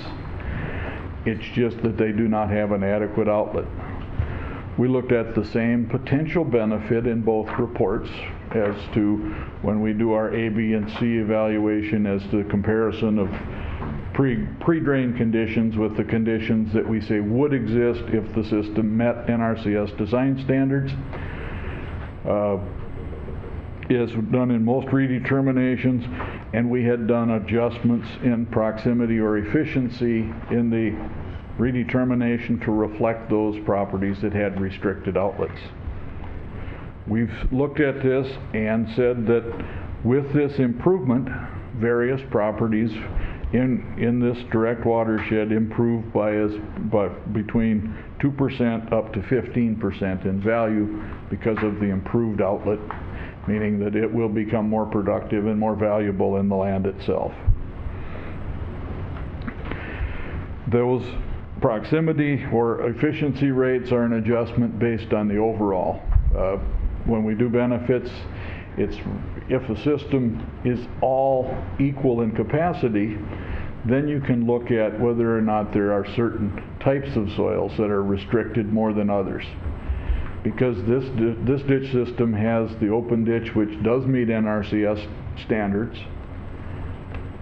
It's just that they do not have an adequate outlet. We looked at the same potential benefit in both reports as to when we do our A, B, and C evaluation as to the comparison of pre-drain conditions with the conditions that we say would exist if the system met NRCS design standards. Is done in most redeterminations, and we had done adjustments in proximity or efficiency in the redetermination to reflect those properties that had restricted outlets. We've looked at this and said that with this improvement, various properties in this direct watershed improved by between 2% up to 15% in value because of the improved outlet, meaning that it will become more productive and more valuable in the land itself. Those proximity or efficiency rates are an adjustment based on the overall. When we do benefits, it's if a system is all equal in capacity, then you can look at whether or not there are certain types of soils that are restricted more than others. Because this ditch system has the open ditch, which does meet NRCS standards,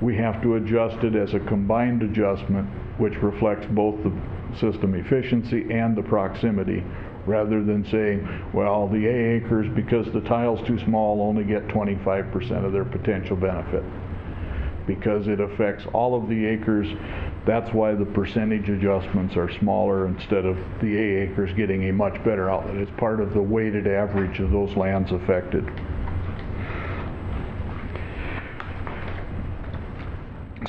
we have to adjust it as a combined adjustment, which reflects both the system efficiency and the proximity, rather than saying, well, the A acres, because the tile's too small, only get 25% of their potential benefit. Because it affects all of the acres, that's why the percentage adjustments are smaller instead of the A acres getting a much better outlet. It's part of the weighted average of those lands affected.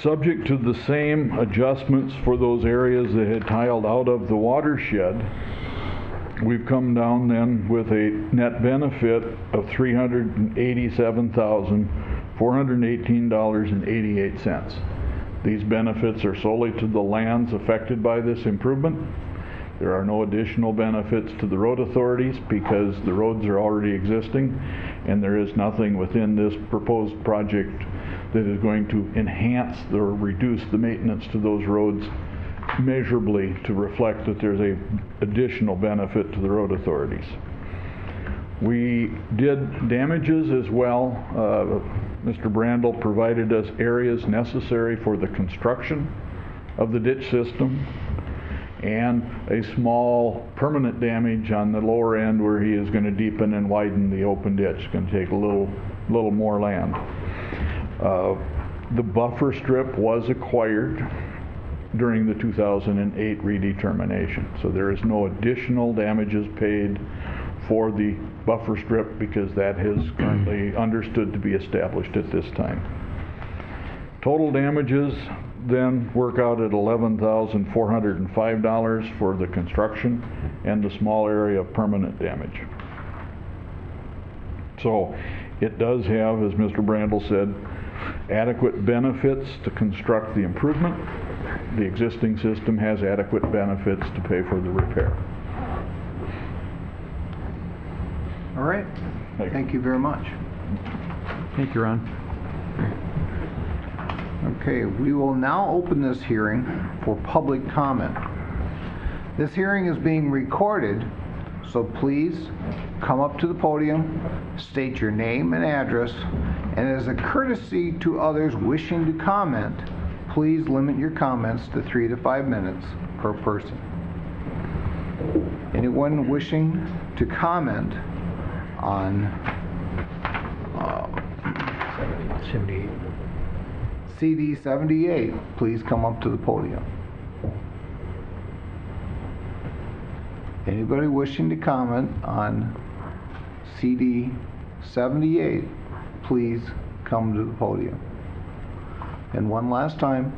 Subject to the same adjustments for those areas that had tiled out of the watershed, we've come down then with a net benefit of $387,418.88. These benefits are solely to the lands affected by this improvement. There are no additional benefits to the road authorities because the roads are already existing, and there is nothing within this proposed project that is going to enhance or reduce the maintenance to those roads measurably to reflect that there's a additional benefit to the road authorities. We did damages as well. Mr. Brandel provided us areas necessary for the construction of the ditch system and a small permanent damage on the lower end where he is going to deepen and widen the open ditch. It's going to take a little more land. The buffer strip was acquired during the 2008 redetermination, so there is no additional damages paid for the buffer strip because that is currently understood to be established at this time. Total damages then work out at $11,405 for the construction and the small area of permanent damage. So it does have, as Mr. Brandel said, adequate benefits to construct the improvement. The existing system has adequate benefits to pay for the repair. All right. Thank you very much. Thank you, Ron. Okay, we will now open this hearing for public comment. This hearing is being recorded, so please come up to the podium, state your name and address, and as a courtesy to others wishing to comment, please limit your comments to 3 to 5 minutes per person. Anyone wishing to comment on 78. CD 78, please come up to the podium. Anybody wishing to comment on CD 78, please come to the podium. And one last time,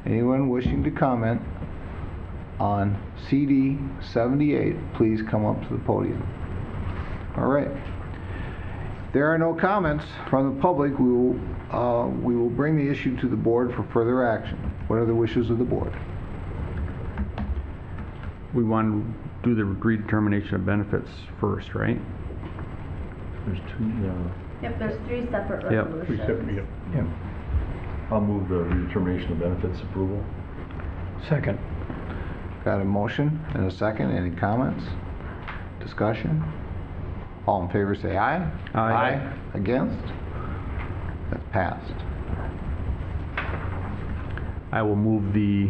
anyone wishing to comment on CD 78, please come up to the podium. All right. If there are no comments from the public, we will bring the issue to the board for further action. What are the wishes of the board? We want to do the redetermination of benefits first, right? There's two, Yep, there's 3 separate Yep. resolutions. Yeah. I'll move the redetermination of benefits approval. Second. Got a motion and a second. Any comments? Discussion? All in favor say aye. Aye. Against? That's passed. I will move the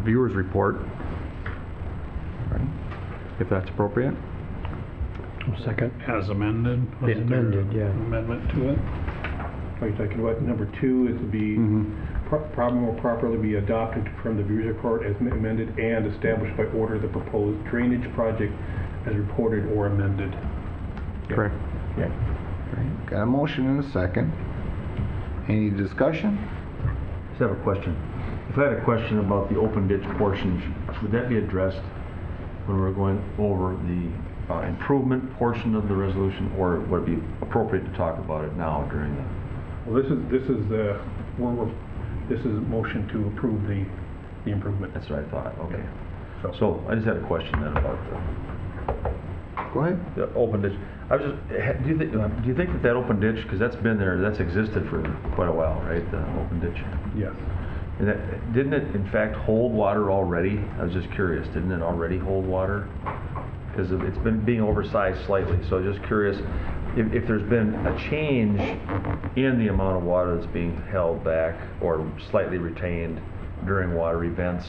viewers report, if that's appropriate. Second. As amended? Was Yeah, there amended, yeah. Amendment to it? Are you talking about number 2 is to be, problem will properly be adopted from the viewers report as amended and established by order of the proposed drainage project as reported or amended. Correct. Yeah. Got a motion and a second. Any discussion? Just have a question. If I had a question about the open ditch portion, would that be addressed when we're going over the improvement portion of the resolution, or would it be appropriate to talk about it now during the? Well, this is a motion to approve the improvement. That's what I thought, okay. So I just had a question then about Go ahead. the open ditch. I was just, do you think that open ditch, because that's been there, that's existed for quite a while, right, the open ditch? Yes. And that, didn't it in fact hold water already? I was just curious, didn't it already hold water? Because it's been being oversized slightly, so just curious if there's been a change in the amount of water that's being held back or slightly retained during water events.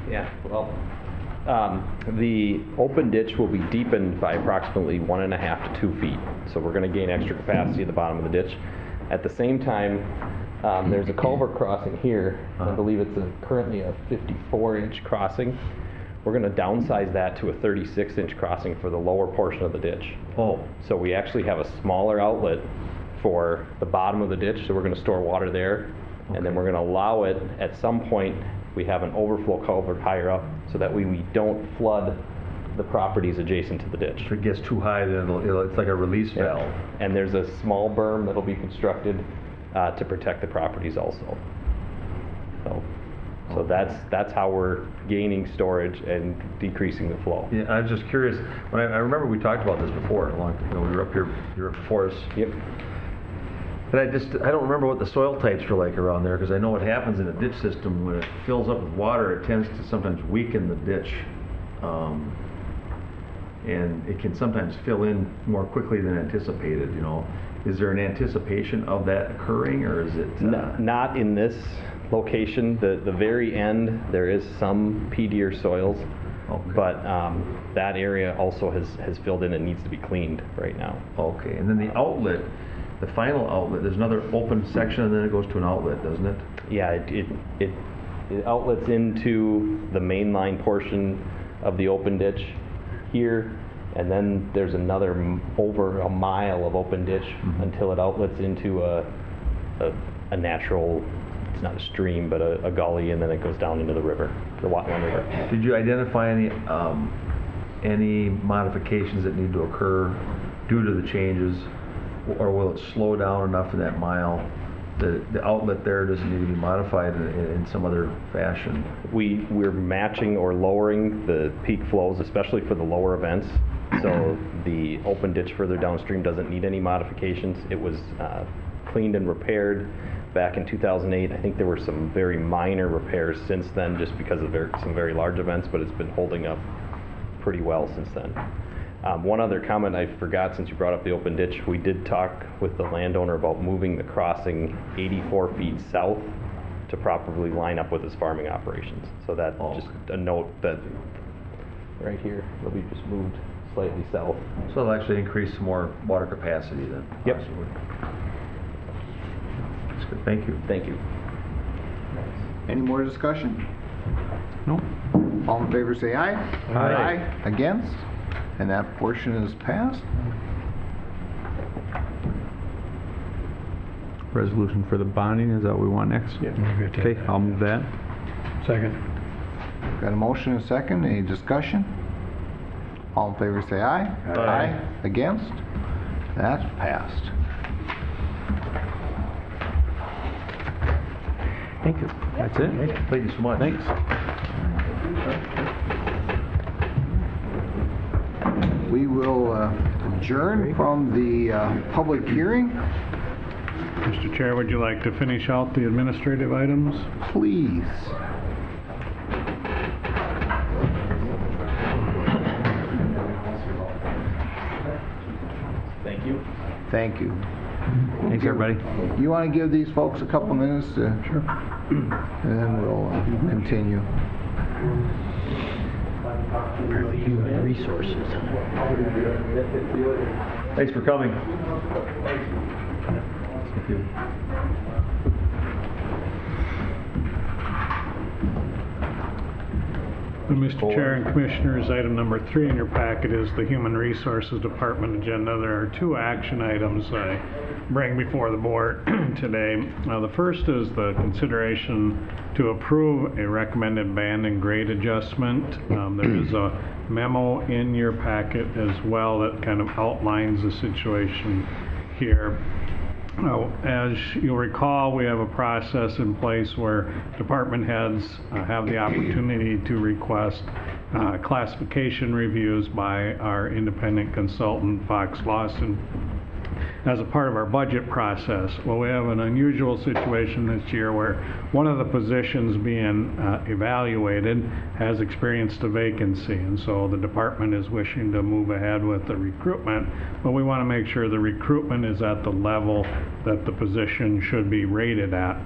Yeah, well, the open ditch will be deepened by approximately 1.5 to 2 feet. So we're going to gain extra capacity at the bottom of the ditch. At the same time, there's a culvert crossing here. I believe it's currently a 54-inch crossing. We're going to downsize that to a 36-inch crossing for the lower portion of the ditch. Oh, So we actually have a smaller outlet for the bottom of the ditch, so we're going to store water there. And then we're going to allow it, at some point, we have an overflow culvert higher up, so that way we don't flood the properties adjacent to the ditch. if it gets too high, then it's like a release valve. And there's a small berm that'll be constructed to protect the properties also. So that's how we're gaining storage and decreasing the flow. Yeah, I was just curious. When I remember we talked about this before. We were up here. You were before us. Yep. And I don't remember what the soil types are like around there, because I know what happens in a ditch system when it fills up with water. It tends to sometimes weaken the ditch, and it can sometimes fill in more quickly than anticipated. Is there an anticipation of that occurring, or is it? Not in this location. The very end, there is some peatier soils, but that area also has filled in and needs to be cleaned right now. Okay, and then the outlet, the final outlet, there's another open section, and then it goes to an outlet, doesn't it? Yeah, it outlets into the main line portion of the open ditch here, and then there's another over a mile of open ditch until it outlets into a natural, it's not a stream, but a gully, and then it goes down into the river, the Watland River. Did you identify any modifications that need to occur due to the changes, or will it slow down enough in that mile that the outlet there doesn't need to be modified in some other fashion? We're matching or lowering the peak flows, especially for the lower events. So the open ditch further downstream doesn't need any modifications. It was cleaned and repaired back in 2008. I think there were some very minor repairs since then, just because of some very large events, but it's been holding up pretty well since then. One other comment I forgot, since you brought up the open ditch, we did talk with the landowner about moving the crossing 84 feet south to properly line up with his farming operations. So that, just a note that right here, it'll be just moved slightly south. So it'll actually increase some more water capacity then? Yep. Possibly. That's good, thank you. Thank you. Any more discussion? No. All in favor say aye. Aye. Against? And that portion is passed. Resolution for the bonding, is that what we want next? Yeah. Okay, I'll move that. Second. Got a motion and a second. Any discussion? All in favor say aye. Aye. Against? That's passed. Thank you. That's it? Thank you so much. Thanks. We will adjourn from the public hearing. Mr. Chair, would you like to finish out the administrative items? Please. Thank you. Thank you. Thanks, everybody. You want to give these folks a couple minutes to? Sure. And then we'll continue. Human resources. Thanks for coming. Thank you. Mr. Chair and Commissioners, item number 3 in your packet is the Human Resources Department agenda. There are 2 action items I bring before the board today. The first is the consideration to approve a recommended band and grade adjustment. There is a memo in your packet as well that kind of outlines the situation here. As you'll recall, we have a process in place where department heads have the opportunity to request classification reviews by our independent consultant, Fox Lawson, as a part of our budget process. Well, we have an unusual situation this year where one of the positions being evaluated has experienced a vacancy, and so the department is wishing to move ahead with the recruitment, but we want to make sure the recruitment is at the level that the position should be rated at.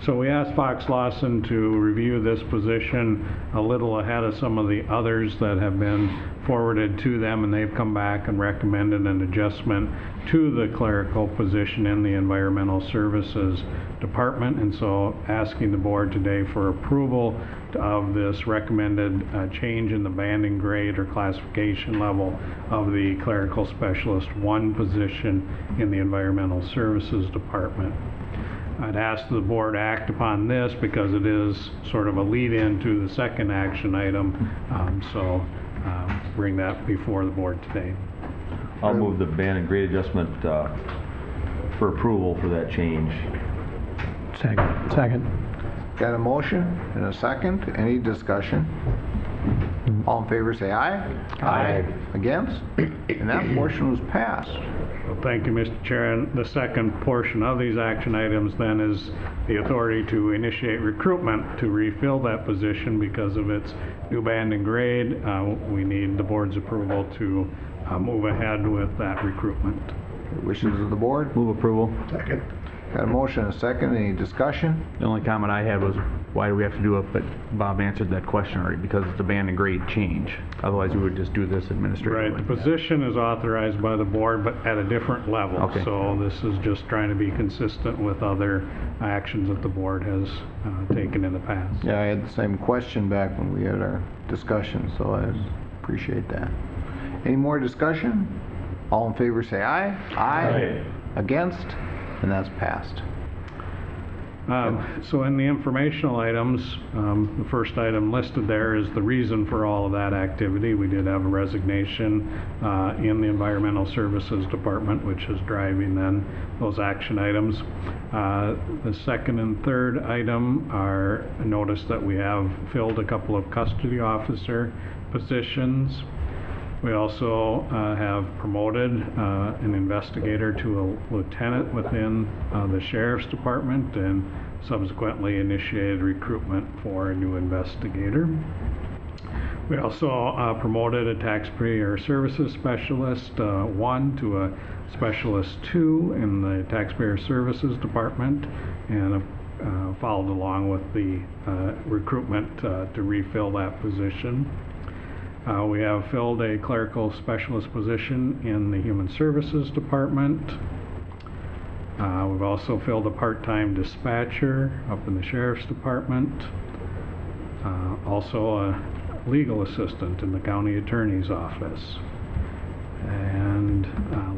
So we asked Fox Lawson to review this position a little ahead of some of the others that have been forwarded to them, and they've come back and recommended an adjustment to the clerical position in the Environmental Services Department. And so asking the board today for approval of this recommended change in the banding grade or classification level of the Clerical Specialist 1 position in the Environmental Services Department. I'd ask the board act upon this because it is sort of a lead-in to the second action item, so bring that before the board today. I'll move the band and grade adjustment for approval for that change. Second. Got a motion and a second. Any discussion? All in favor say aye. Aye. Against? And that portion was passed. Well, thank you, Mr. Chair. And the second portion of these action items then is the authority to initiate recruitment to refill that position because of its new band and grade. We need the board's approval to move ahead with that recruitment. Wishes of the board? Move approval. Second. Got a motion and a second. Any discussion? The only comment I had was, why do we have to do it? But Bob answered that question already, because it's a band and grade change. Otherwise, we would just do this administratively. Right, the position is authorized by the board, but at a different level. Okay. So this is just trying to be consistent with other actions that the board has taken in the past. Yeah, I had the same question back when we had our discussion, so I appreciate that. Any more discussion? All in favor say aye. Aye. Against? And that's passed. So in the informational items, the first item listed there is the reason for all of that activity. We did have a resignation in the Environmental Services Department, which is driving then those action items. The second and third item are a notice that we have filled a couple of custody officer positions. We also have promoted an investigator to a lieutenant within the Sheriff's Department and subsequently initiated recruitment for a new investigator. We also promoted a taxpayer services specialist 1 to a specialist 2 in the Taxpayer Services Department, and followed along with the recruitment to refill that position. We have filled a clerical specialist position in the Human Services Department. We've also filled a part-time dispatcher up in the Sheriff's Department. Also a legal assistant in the County Attorney's Office. And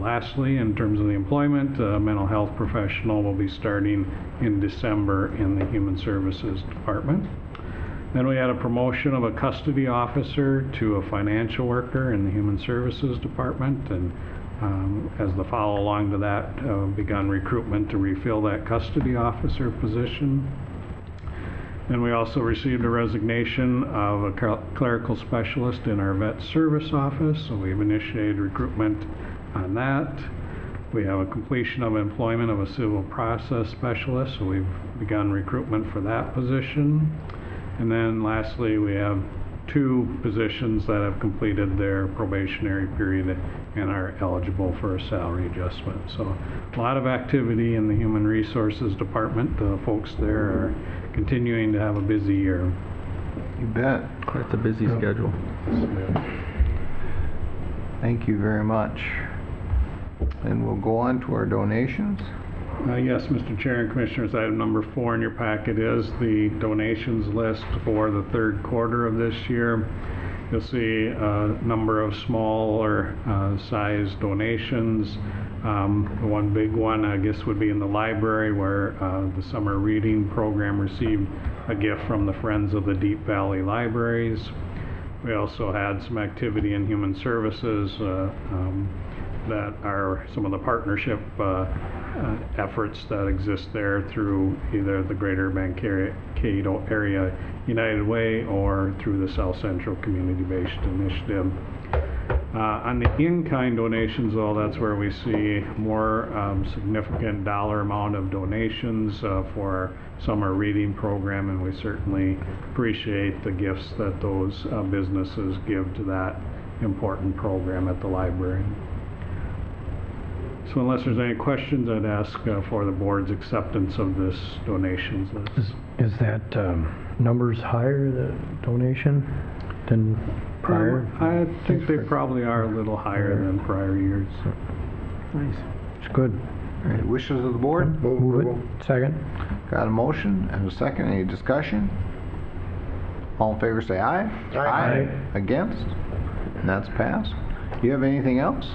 lastly, in terms of the employment, a mental health professional will be starting in December in the Human Services Department. Then we had a promotion of a custody officer to a financial worker in the Human Services Department, and as the follow-along to that, begun recruitment to refill that custody officer position. And we also received a resignation of a clerical specialist in our vet service office, so we've initiated recruitment on that. We have a completion of employment of a civil process specialist, so we've begun recruitment for that position. And then lastly, we have 2 positions that have completed their probationary period and are eligible for a salary adjustment. So a lot of activity in the Human Resources Department. The folks there are continuing to have a busy year. You bet. Quite a busy schedule. Thank you very much. And we'll go on to our donations. Yes, Mr. Chair and Commissioners, item number 4 in your packet is the donations list for the third quarter of this year. You'll see a number of smaller size donations. The one big one, I guess, would be in the library, where the summer reading program received a gift from the Friends of the Deep Valley Libraries. We also had some activity in Human Services that are some of the partnership efforts that exist there through either the Greater Mankato Area United Way or through the South Central Community-Based Initiative. On the in-kind donations, though, that's where we see more significant dollar amount of donations for our summer reading program, and we certainly appreciate the gifts that those businesses give to that important program at the library. So unless there's any questions, I'd ask for the board's acceptance of this donations list. Is that numbers higher, the donation, than prior? I think they probably are a little higher than prior years. Nice. It's good. All right, wishes of the board? Move it. Second. Got a motion and a second. Any discussion? All in favor say aye. Aye. Against? And that's passed. Do you have anything else?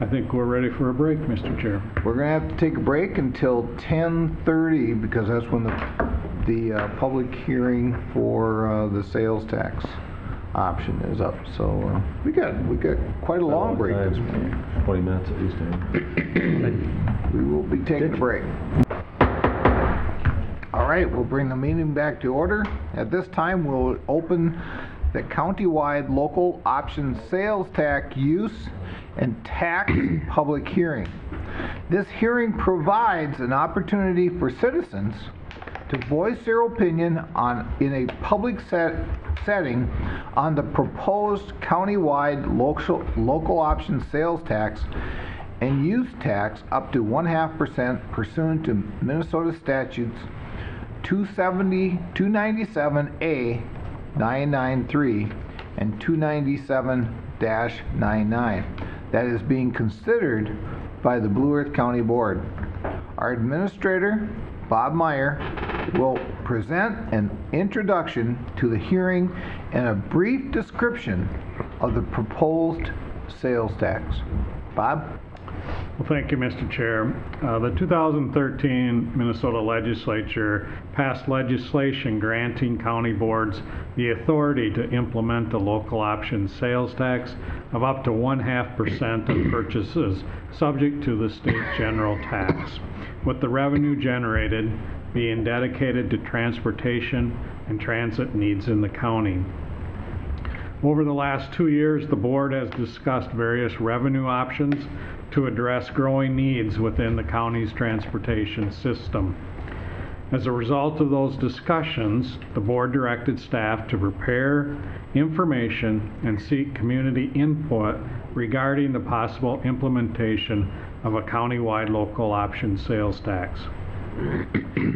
I think we're ready for a break, Mr. Chair. We're going to have to take a break until 10:30 because that's when the public hearing for the sales tax option is up. So we got quite a long break this morning. 20 minutes at least. We will be taking a break. All right, we'll bring the meeting back to order. At this time, we'll open the countywide local option sales tax use and tax public hearing. This hearing provides an opportunity for citizens to voice their opinion in a public setting on the proposed countywide local option sales tax and use tax up to 0.5% pursuant to Minnesota statutes 297A 993 and 297-99 that is being considered by the Blue Earth County Board. Our administrator, Bob Meyer, will present an introduction to the hearing and a brief description of the proposed sales tax. Bob? Well, thank you, Mr. Chair. The 2013 Minnesota Legislature passed legislation granting county boards the authority to implement a local option sales tax of up to 0.5% of purchases subject to the state general tax, with the revenue generated being dedicated to transportation and transit needs in the county. Over the last 2 years, the board has discussed various revenue options to address growing needs within the county's transportation system. As a result of those discussions, the board directed staff to prepare information and seek community input regarding the possible implementation of a countywide local option sales tax.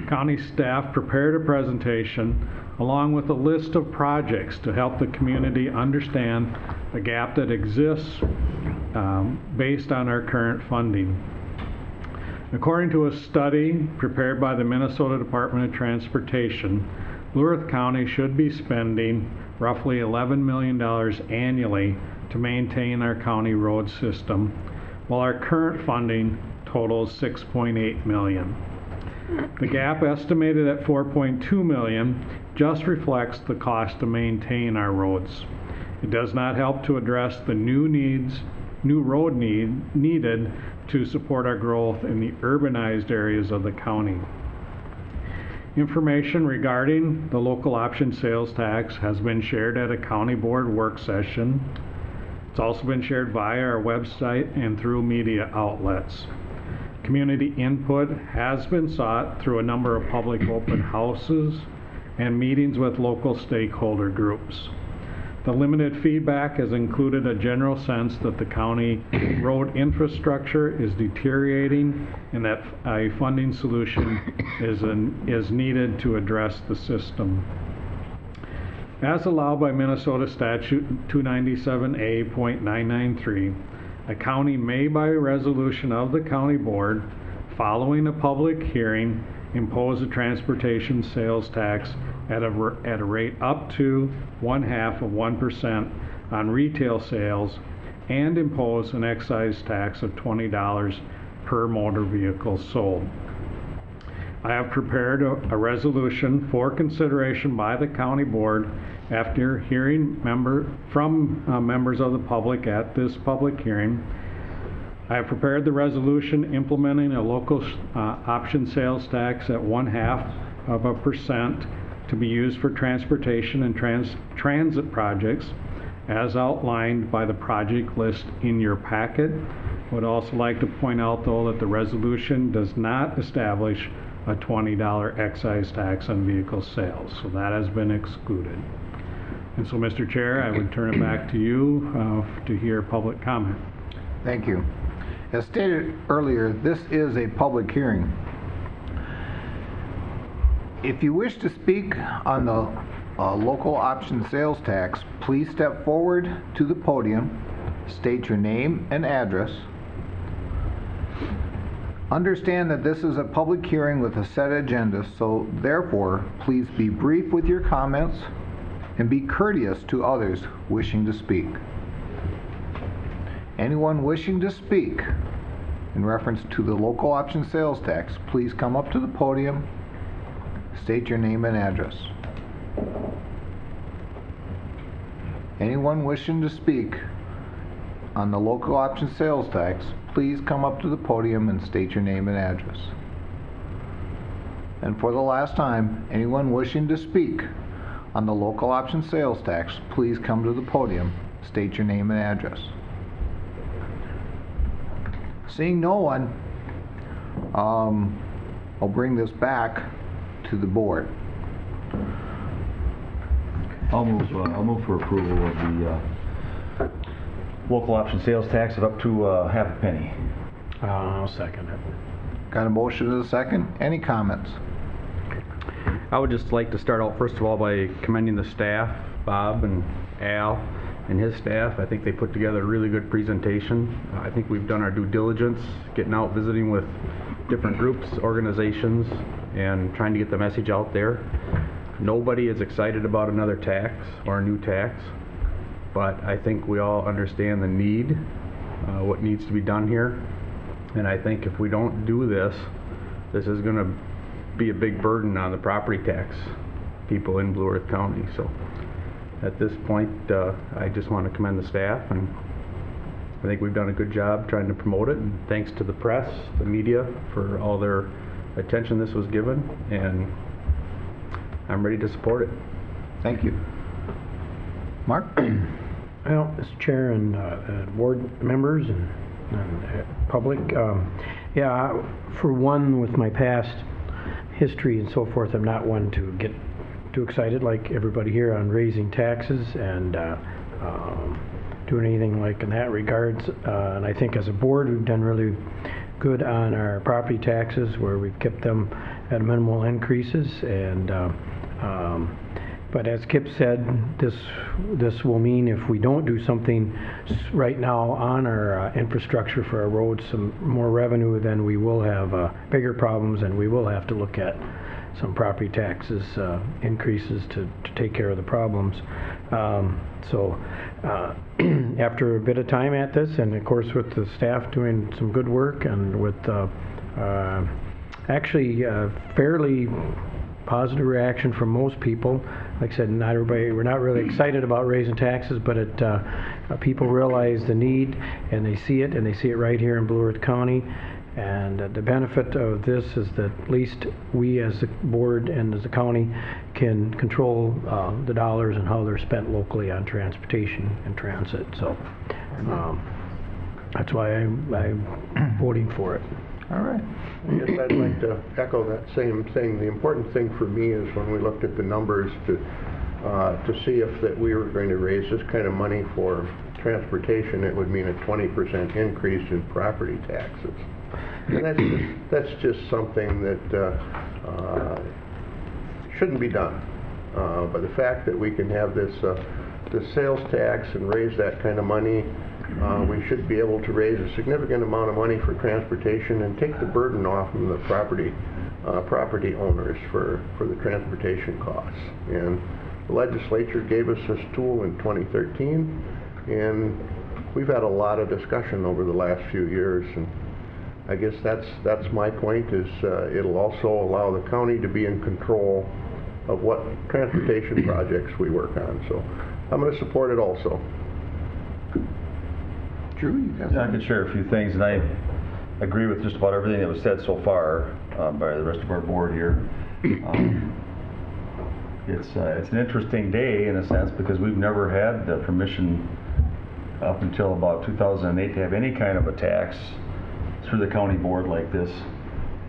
County staff prepared a presentation along with a list of projects to help the community understand the gap that exists based on our current funding. According to a study prepared by the Minnesota Department of Transportation, Blue Earth County should be spending roughly $11 million annually to maintain our county road system, while our current funding totals $6.8 million. The gap, estimated at $4.2 million, just reflects the cost to maintain our roads. It does not help to address the new road needed to support our growth in the urbanized areas of the county. Information regarding the local option sales tax has been shared at a county board work session. It's also been shared via our website and through media outlets. Community input has been sought through a number of public open houses and meetings with local stakeholder groups. The limited feedback has included a general sense that the county road infrastructure is deteriorating and that a funding solution is needed to address the system. As allowed by Minnesota Statute 297A.993, a county may, by resolution of the county board, following a public hearing, impose a transportation sales tax at a rate up to 0.5% on retail sales and impose an excise tax of $20 per motor vehicle sold. I have prepared a resolution for consideration by the county board after hearing members of the public at this public hearing. I have prepared the resolution implementing a local option sales tax at 0.5% to be used for transportation and transit projects as outlined by the project list in your packet. I would also like to point out, though, that the resolution does not establish a $20 excise tax on vehicle sales, so that has been excluded. And so, Mr. Chair, I would turn it back to you to hear public comment. Thank you. As stated earlier, this is a public hearing. If you wish to speak on the local option sales tax, please step forward to the podium, state your name and address. Understand that this is a public hearing with a set agenda, so therefore, please be brief with your comments and be courteous to others wishing to speak. Anyone wishing to speak in reference to the local option sales tax, please come up to the podium, state your name and address. Anyone wishing to speak on the local option sales tax, please come up to the podium and state your name and address. And for the last time, anyone wishing to speak on the local option sales tax, please come to the podium, state your name and address. Seeing no one, I'll bring this back to the board. I'll move for approval of the local option sales tax of up to half a penny. I'll second it. Got a motion and a second. Any comments? I would just like to start out first of all by commending the staff, Bob and Al and his staff. I think they put together a really good presentation. I think we've done our due diligence, getting out, visiting with different groups, organizations, and trying to get the message out there. Nobody is excited about another tax or a new tax, but I think we all understand the need, what needs to be done here. And I think if we don't do this, this is going to be a big burden on the property tax people in Blue Earth County. So at this point, I just want to commend the staff, and I think we've done a good job trying to promote it. And thanks to the press, the media, for all their attention this was given, and I'm ready to support it. Thank you. Mark? Well, Mr. Chair and board members and public, yeah, for one, with my past history and so forth, I'm not one to get too excited like everybody here on raising taxes and doing anything like in that regards. And I think as a board, we've done really good on our property taxes, where we've kept them at minimal increases. And but as Kip said, this will mean if we don't do something right now on our infrastructure for our roads, some more revenue, then we will have bigger problems, and we will have to look at some property taxes increases to take care of the problems. So after a bit of time at this, and of course with the staff doing some good work, and with actually fairly positive reaction from most people. Like I said, not everybody, we're not really excited about raising taxes, but people realize the need, and they see it right here in Blue Earth County. And the benefit of this is that at least we as the board and as the county can control the dollars and how they're spent locally on transportation and transit. So that's why I'm voting for it. All right. I guess I'd like to echo that same thing. The important thing for me is when we looked at the numbers to to see if that we were going to raise this kind of money for transportation, it would mean a 20% increase in property taxes. And that's just something that shouldn't be done. But the fact that we can have this sales tax and raise that kind of money, we should be able to raise a significant amount of money for transportation and take the burden off of the property owners for the transportation costs. And the legislature gave us this tool in 2013, and we've had a lot of discussion over the last few years. And I guess that's my point, is it'll also allow the county to be in control of what transportation projects we work on. So I'm going to support it also. Drew, you got Yeah, I something? could share a few things, and I agree with just about everything that was said so far by the rest of our board here. It's an interesting day in a sense, because we've never had the permission up until about 2008 to have any kind of a tax through the county board like this.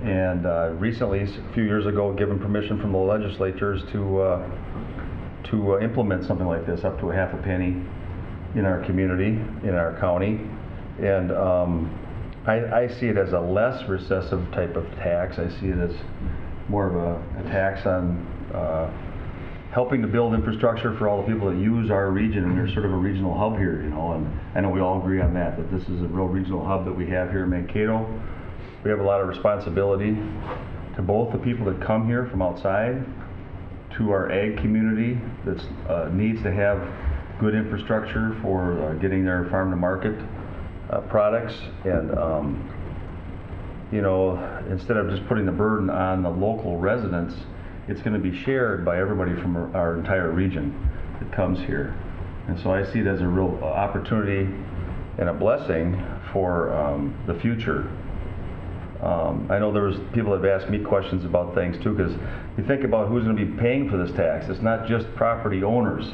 And recently, a few years ago, given permission from the legislatures to implement something like this up to a half a penny in our community, in our county. And I see it as a less recessive type of tax. I see it as more of a tax on helping to build infrastructure for all the people that use our region, and there's sort of a regional hub here, you know, and I know we all agree on that this is a real regional hub that we have here in Mankato. We have a lot of responsibility to both the people that come here from outside, to our ag community that needs to have good infrastructure for getting their farm to market products. And you know, instead of just putting the burden on the local residents, it's going to be shared by everybody from our entire region that comes here. And so I see it as a real opportunity and a blessing for the future. I know there's people that have asked me questions about things too, because you think about who's going to be paying for this tax. It's not just property owners.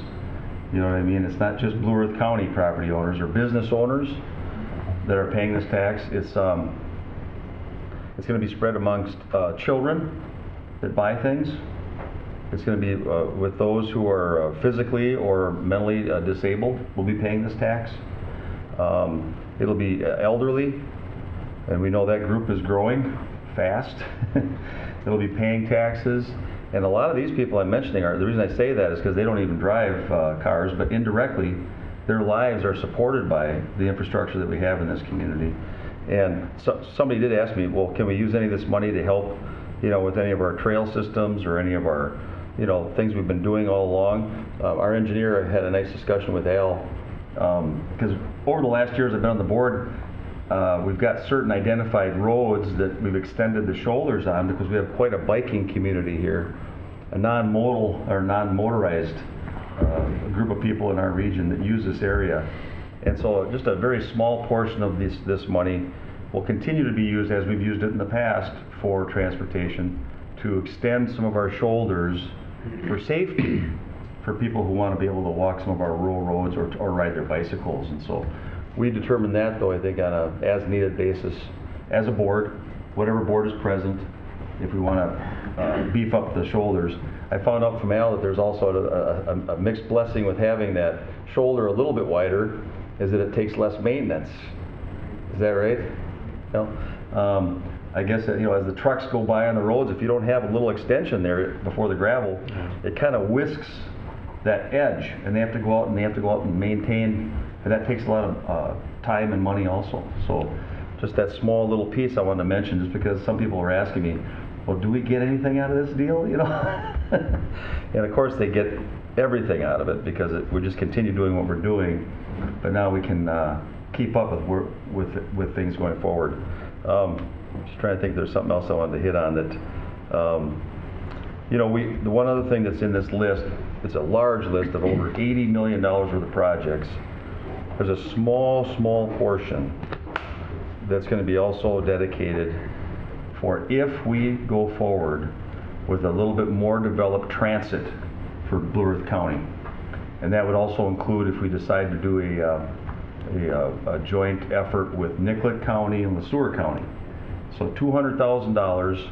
You know what I mean? It's not just Blue Earth County property owners or business owners that are paying this tax. It's going to be spread amongst children that buy things. It's going to be with those who are physically or mentally disabled will be paying this tax. It'll be elderly, and we know that group is growing fast. It'll be paying taxes. And a lot of these people I'm mentioning the reason I say that is because they don't even drive cars, but indirectly their lives are supported by the infrastructure that we have in this community. And somebody did ask me, well, can we use any of this money to help, you know, with any of our trail systems or any of our, you know, things we've been doing all along? Our engineer had a nice discussion with Al, because over the last years I've been on the board, we've got certain identified roads that we've extended the shoulders on because we have quite a biking community here, a non-modal or non-motorized group of people in our region that use this area. And so just a very small portion of this money will continue to be used, as we've used it in the past, for transportation, to extend some of our shoulders for safety for people who want to be able to walk some of our rural roads or ride their bicycles. And so we determine that, though, I think on a as-needed basis as a board, whatever board is present, if we want to beef up the shoulders. I found out from Al that there's also a mixed blessing with having that shoulder a little bit wider, is that it takes less maintenance. Is that right? No? I guess that, you know, as the trucks go by on the roads, if you don't have a little extension there before the gravel, it kind of whisks that edge, and they have to go out and maintain, and that takes a lot of time and money also. So just that small little piece I wanted to mention, just because some people are asking me, well, do we get anything out of this deal, you know? And of course they get everything out of it, because we just continue doing what we're doing, but now we can keep up with things going forward. Just trying to think if there's something else I wanted to hit on that, you know, the one other thing that's in this list, it's a large list of over $80 million worth of projects. There's a small portion that's going to be also dedicated for if we go forward with a little bit more developed transit for Blue Earth County. And that would also include if we decide to do a joint effort with Nicollet County and LeSueur County. So $200,000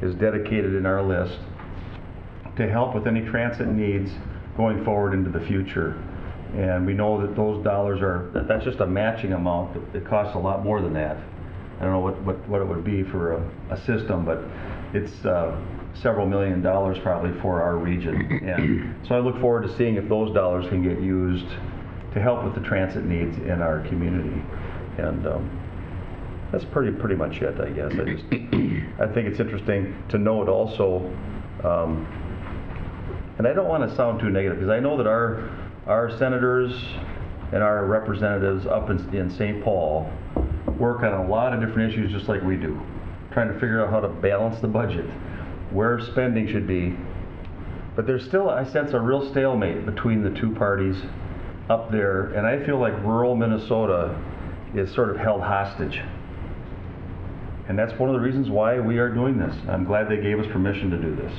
is dedicated in our list to help with any transit needs going forward into the future. And we know that those dollars that's just a matching amount. It costs a lot more than that. I don't know what it would be for a system, but it's several $1 million probably for our region. And so I look forward to seeing if those dollars can get used to help with the transit needs in our community. And that's pretty much it, I guess. I think it's interesting to note also, and I don't want to sound too negative, because I know that our senators and our representatives up in St. Paul work on a lot of different issues just like we do, trying to figure out how to balance the budget, where spending should be. But there's still, I sense, a real stalemate between the two parties up there, and I feel like rural Minnesota is sort of held hostage. And that's one of the reasons why we are doing this. I'm glad they gave us permission to do this,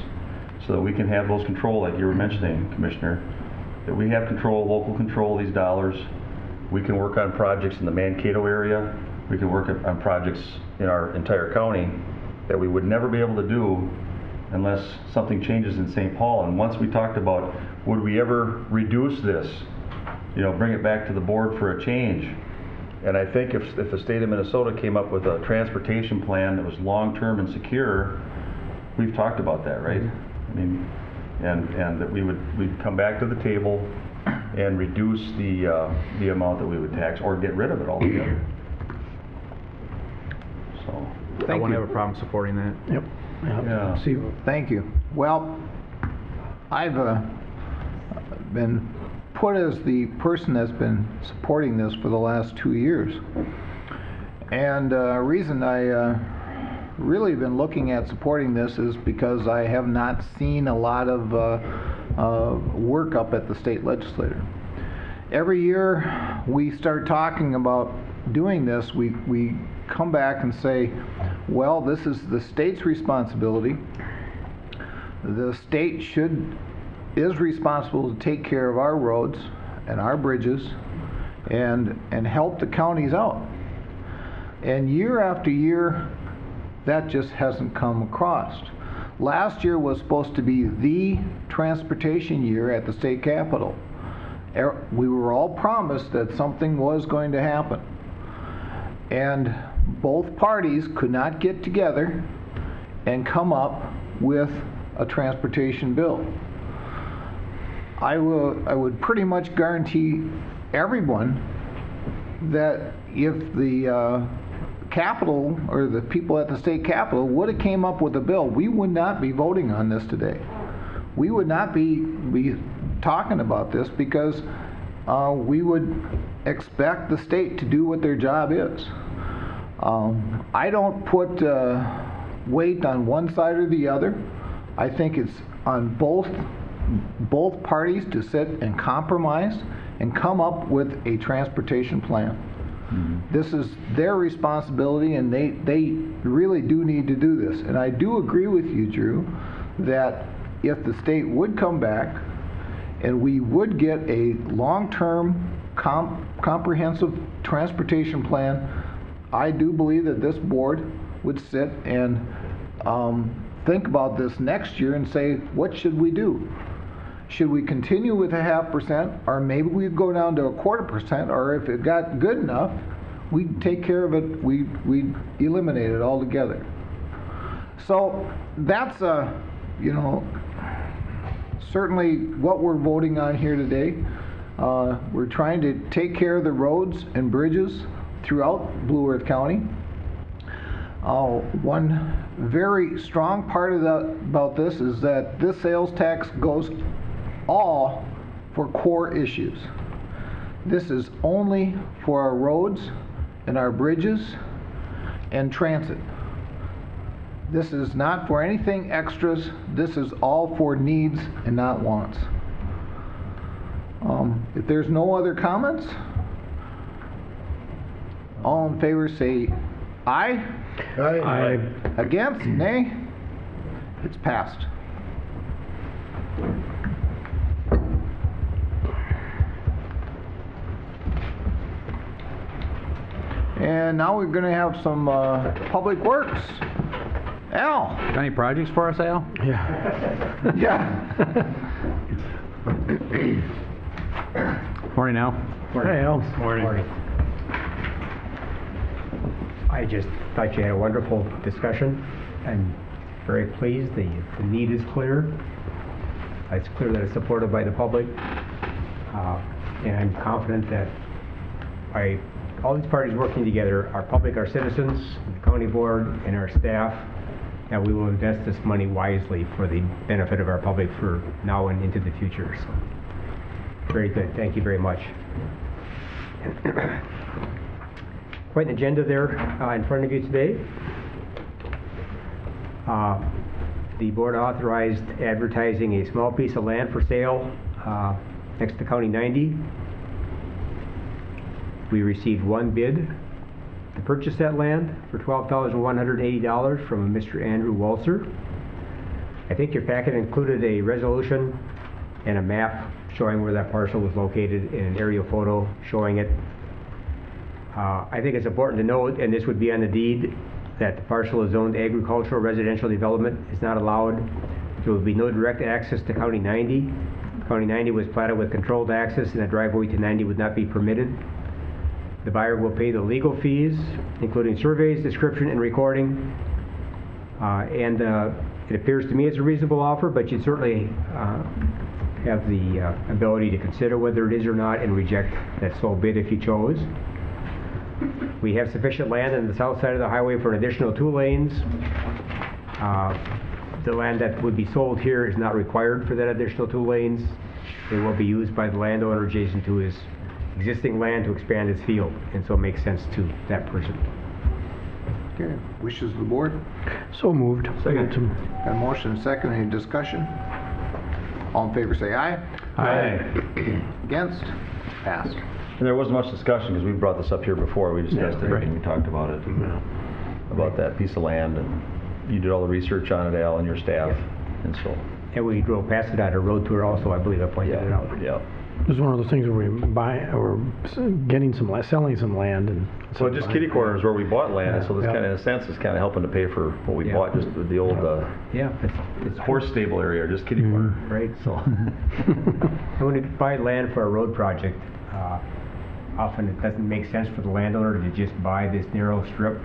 so that we can have those control, like you were mentioning, Commissioner, that we have control, local control of these dollars. We can work on projects in the Mankato area. We can work on projects in our entire county that we would never be able to do unless something changes in St. Paul. And once we talked about, would we ever reduce this, bring it back to the board for a change? And I think if the state of Minnesota came up with a transportation plan that was long-term and secure, we've talked about that, right? I mean, and that we'd come back to the table and reduce the amount that we would tax, or get rid of it altogether. So I won't have a problem supporting that. Yep. Yeah. See, Thank you. Well, I've been put as the person that's been supporting this for the last 2 years. And the reason I really been looking at supporting this is because I have not seen a lot of work up at the state legislature. Every year we start talking about doing this, we come back and say, well, this is the state's responsibility. The state is responsible to take care of our roads and our bridges and help the counties out. And year after year, that just hasn't come across. Last year was supposed to be the transportation year at the state capitol. We were all promised that something was going to happen. And both parties could not get together and come up with a transportation bill. I would pretty much guarantee everyone that if the Capitol or the people at the state capitol would have came up with a bill, we would not be voting on this today. We would not be talking about this, because we would expect the state to do what their job is. I don't put weight on one side or the other. I think it's on both parties to sit and compromise and come up with a transportation plan. Mm-hmm. This is their responsibility, and they really do need to do this. And I do agree with you, Drew, that if the state would come back and we would get a long-term comprehensive transportation plan, I do believe that this board would sit and think about this next year and say, what should we do? Should we continue with a 0.5%, or maybe we'd go down to a 0.25%, or if it got good enough, we'd take care of it, we'd eliminate it altogether. So that's certainly what we're voting on here today. We're trying to take care of the roads and bridges throughout Blue Earth County. One very strong part about this is that this sales tax goes all for core issues. This is only for our roads and our bridges and transit. This is not for anything extras. This is all for needs and not wants. If there's no other comments, all in favor say aye. Aye. I Against? Nay? It's passed. And now we're going to have some public works. Al? Got any projects for us, Al? yeah. Yeah. Morning, Al. Hey, Al. Morning. I just thought you had a wonderful discussion. I'm very pleased. The need is clear. It's clear that it's supported by the public. And I'm confident that by all these parties working together, our public, our citizens, the county board, and our staff, that we will invest this money wisely for the benefit of our public for now and into the future. So, very good. Thank you very much. Quite an agenda there in front of you today. The board authorized advertising a small piece of land for sale next to County 90. We received one bid to purchase that land for $12,180 from a Mr. Andrew Walser. I think your packet included a resolution and a map showing where that parcel was located and an aerial photo showing it. I think it's important to note, and this would be on the deed, that the parcel is zoned agricultural residential development is not allowed. There will be no direct access to County 90. County 90 was platted with controlled access and a driveway to 90 would not be permitted. The buyer will pay the legal fees, including surveys, description, and recording. It appears to me it's a reasonable offer, but you certainly have the ability to consider whether it is or not and reject that sole bid if you chose. We have sufficient land on the south side of the highway for an additional 2 lanes. The land that would be sold here is not required for that additional 2 lanes. They will be used by the landowner adjacent to his existing land to expand his field, and so it makes sense to that person. Okay, wishes of the board? So moved. Second. Got a motion and a second, any discussion? All in favor say aye. Aye. Against? Passed. And there wasn't much discussion because we brought this up here before. We discussed it and we talked about it, about that piece of land, and you did all the research on it, Al, and your staff, and so. And we drove past it on a road tour also, I believe I pointed it out. Yeah. It was one of those things where we selling some land and. So just kitty corner is where we bought land, and so this kind of, in a sense, is kind of helping to pay for what we bought, just the old It's horse stable area, or just kitty corner. right. So and when you buy land for a road project, often it doesn't make sense for the landowner to just buy this narrow strip.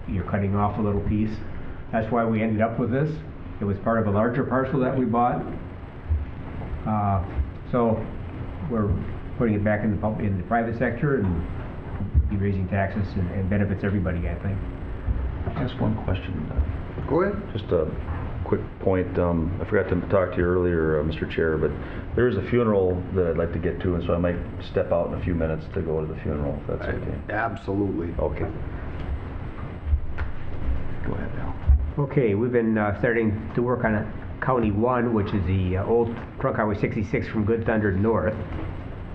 You're cutting off a little piece. That's why we ended up with this. It was part of a larger parcel that we bought. So we're putting it back in the private sector and be raising taxes and benefits everybody, I think. Just one question. Go ahead. Just a quick point. I forgot to talk to you earlier, Mr. Chair, but there is a funeral that I'd like to get to, and so I might step out in a few minutes to go to the funeral, if that's okay. Absolutely. Okay. Go ahead, Al. Okay, we've been starting to work on County 1, which is the old Trunk Highway 66 from Good Thunder north.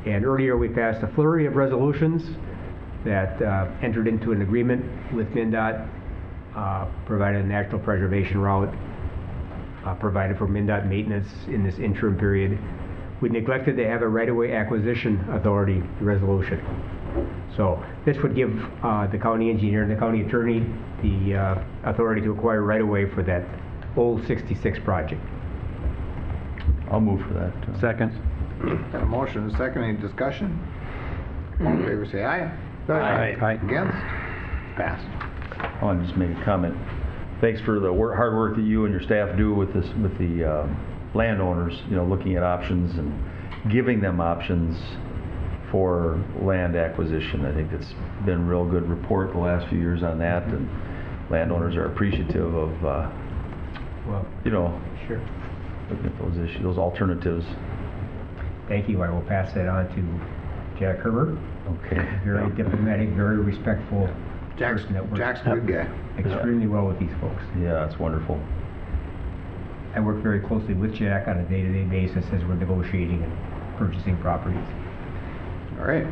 And earlier we passed a flurry of resolutions that entered into an agreement with MnDOT, provided a national preservation route, provided for MnDOT maintenance in this interim period. We neglected to have a right-of-way acquisition authority resolution. So this would give the county engineer and the county attorney the authority to acquire right-of-way for that old 66 project. I'll move for that. Second. Got a motion and a second, any discussion? All in favor say aye. Aye. Against? Passed. I want to just make a comment. Thanks for the hard work that you and your staff do with this, with the landowners, looking at options and giving them options for land acquisition. I think it's been a real good report the last few years on that, and landowners are appreciative of, Sure. looking at those issues, those alternatives. Thank you. I will pass that on to Jack Herbert. Okay. Very diplomatic, very respectful Jack's person that works a good guy. extremely well with these folks. Yeah, it's wonderful. I work very closely with Jack on a day-to-day basis as we're negotiating and purchasing properties. All right.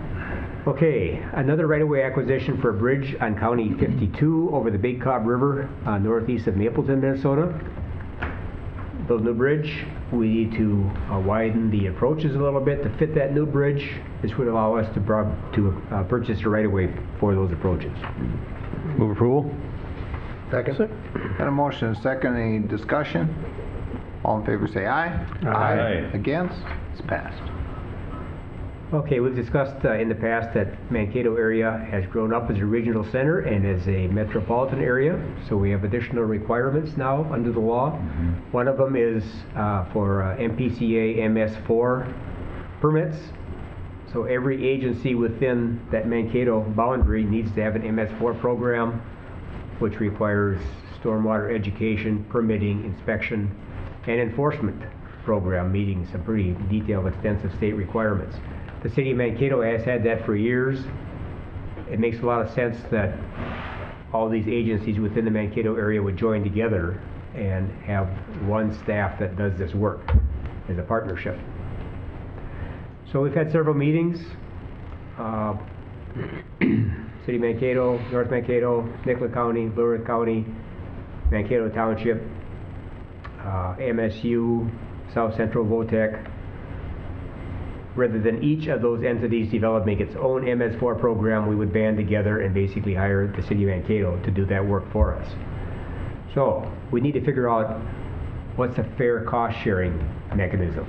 Okay, another right-of-way acquisition for a bridge on County 52 over the Big Cobb River northeast of Mapleton, Minnesota. Build a new bridge. We need to widen the approaches a little bit to fit that new bridge. This would allow us to purchase a right-of-way for those approaches. Move approval. Second. Got a motion and a second, any discussion? All in favor say aye. Aye. Against? It's passed. Okay, we've discussed in the past that Mankato area has grown up as a regional center and as a metropolitan area, so we have additional requirements now under the law. One of them is for MPCA MS4 permits. So every agency within that Mankato boundary needs to have an MS4 program, which requires stormwater education, permitting, inspection, and enforcement program, meeting some pretty detailed, extensive state requirements. The city of Mankato has had that for years. It makes a lot of sense that all these agencies within the Mankato area would join together and have one staff that does this work as a partnership. So we've had several meetings. City of Mankato, North Mankato, Nicollet County, Blue Earth County, Mankato Township, MSU, South Central VOTEC. Rather than each of those entities developing its own MS4 program, we would band together and basically hire the City of Mankato to do that work for us. So we need to figure out what's a fair cost sharing mechanism.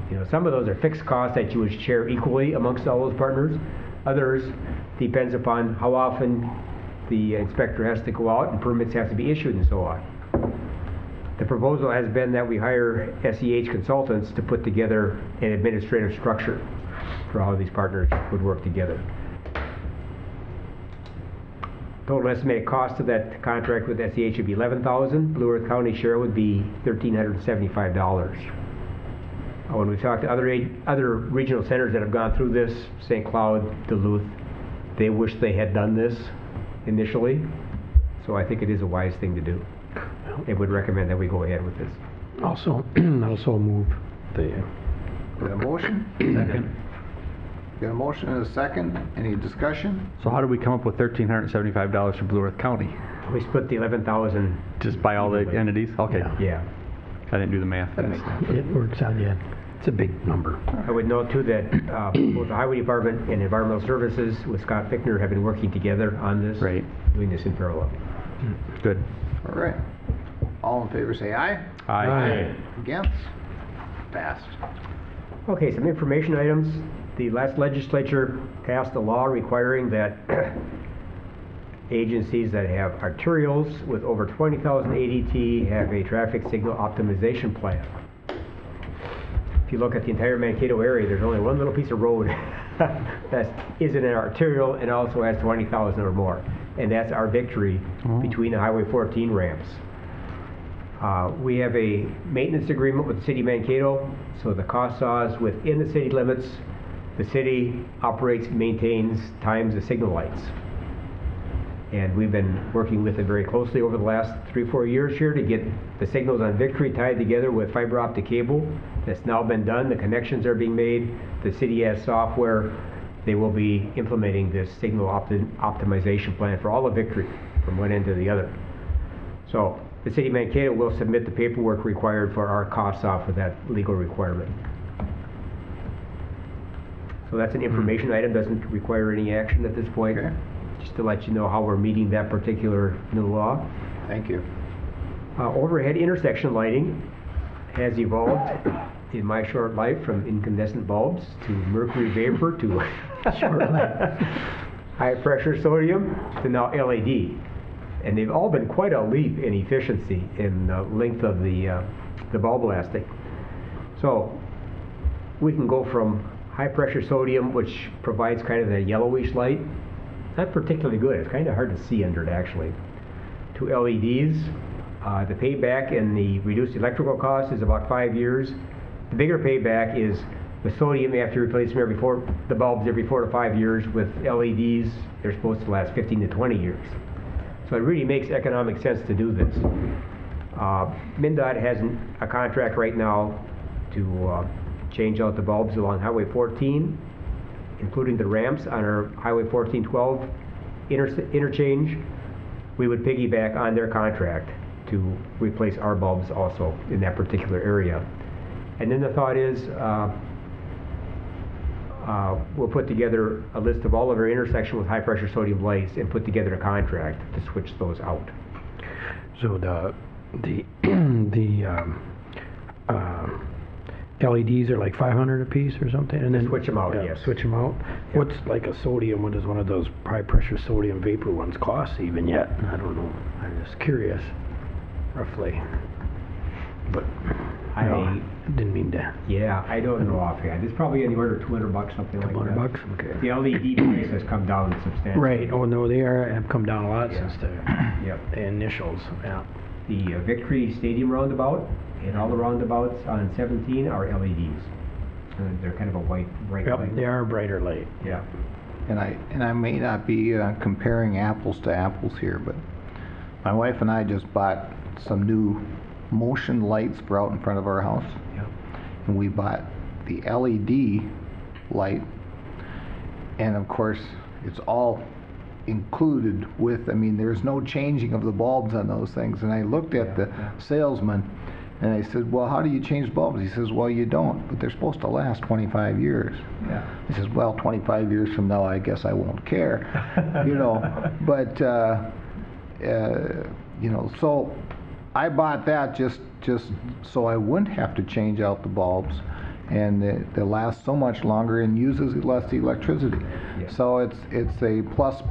You know, some of those are fixed costs that you would share equally amongst all those partners. Others depends upon how often the inspector has to go out and permits have to be issued and so on. The proposal has been that we hire SEH consultants to put together an administrative structure for how these partners would work together. Total estimated cost of that contract with SEH would be $11,000. Blue Earth County share would be $1,375. When we talked to other regional centers that have gone through this, St. Cloud, Duluth, they wish they had done this initially. So I think it is a wise thing to do. They would recommend that we go ahead with this. Also move the... Got a motion? Second. Got a motion and a second. Any discussion? So how do we come up with $1,375 for Blue Earth County? We split the 11,000. Just by all the entities? Okay. Yeah. I didn't do the math. It works out, yeah. It's a big number. I would note too that both the Highway Department and Environmental Services with Scott Fickner have been working together on this. Right. Doing this in parallel. Good. All right. All in favor say aye. Aye. Against? Passed. Okay, some information items. The last legislature passed a law requiring that agencies that have arterials with over 20,000 ADT have a traffic signal optimization plan. If you look at the entire Mankato area, there's only one little piece of road that isn't an arterial and also has 20,000 or more. And that's our victory between the Highway 14 ramps. We have a maintenance agreement with the City of Mankato, so the cost saws within the city limits. The city operates, maintains, times the signal lights. And we've been working with it very closely over the last 3-4 years here to get the signals on Victory tied together with fiber optic cable. That's now been done. The connections are being made. The city has software. They will be implementing this signal optimization plan for all of Victory from one end to the other. So the City of Mankato will submit the paperwork required for our costs off of that legal requirement. So that's an information item, doesn't require any action at this point. Okay. Just to let you know how we're meeting that particular new law. Thank you. Overhead intersection lighting has evolved in my short life from incandescent bulbs to mercury vapor to high pressure sodium to now LED. And they've all been quite a leap in efficiency in the length of the bulb lasting. So we can go from high pressure sodium, which provides kind of the yellowish light, not particularly good, it's kind of hard to see under it actually, to LEDs. The payback and the reduced electrical cost is about 5 years. The bigger payback is with sodium, you have to replace them the bulbs every 4 to 5 years. With LEDs, they're supposed to last 15 to 20 years. So it really makes economic sense to do this. MnDOT has a contract right now to change out the bulbs along Highway 14, including the ramps on our Highway 1412 interchange. We would piggyback on their contract to replace our bulbs also in that particular area. And then the thought is we'll put together a list of all of our intersections with high pressure sodium lights and put together a contract to switch those out. So the LEDs are like 500 apiece or something, and then Switch 'em out, yes. Switch them out. What's like a sodium? What does one of those high pressure sodium vapor ones cost even yet? I don't know. I'm just curious, roughly. But I didn't mean to. Yeah, I don't know offhand. It's probably anywhere to $200, something like that. $200? Okay. The LED price has come down substantially. Right. Oh no, they have come down a lot since Yep. the initials. Yeah. The Victory Stadium roundabout and all the roundabouts on 17 are LEDs. They're kind of a white, bright Yep. light. They are brighter light. Yeah. And I may not be comparing apples to apples here, but my wife and I just bought some new motion lights for out in front of our house. Yep. And we bought the LED light, and of course it's all included with, I mean, there's no changing of the bulbs on those things. And I looked at the salesman and I said, well, how do you change bulbs? He says, well, you don't, but they're supposed to last 25 years. Yeah. He says, well, 25 years from now, I guess I won't care, you know. But, you know, so I bought that just so I wouldn't have to change out the bulbs, and they last so much longer and uses less electricity. Yeah. So it's a plus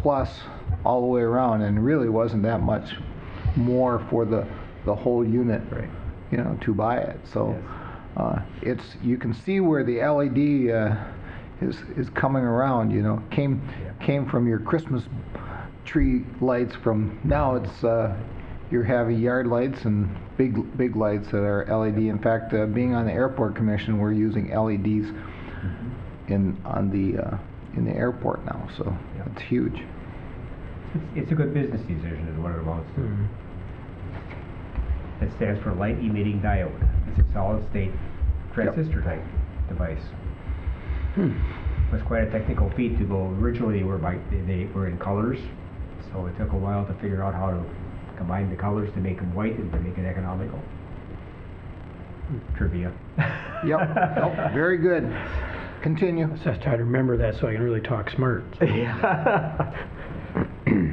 all the way around, and really wasn't that much more for the whole unit, Right. you know, to buy it. So you can see where the LED is coming around. You know, came from your Christmas tree lights. From now it's you're having yard lights and big lights that are LED. In fact, being on the airport commission, we're using LEDs in the airport now. So it's huge. It's a good business decision is what it amounts to. Mm-hmm. It stands for light emitting diode. It's a solid state transistor type device. It was quite a technical feat to go. Originally they were in colors, so it took a while to figure out how to combine the colors to make them white and to make it economical. Trivia. Yep. Nope. Very good. Continue. Just try to remember that so I can really talk smart.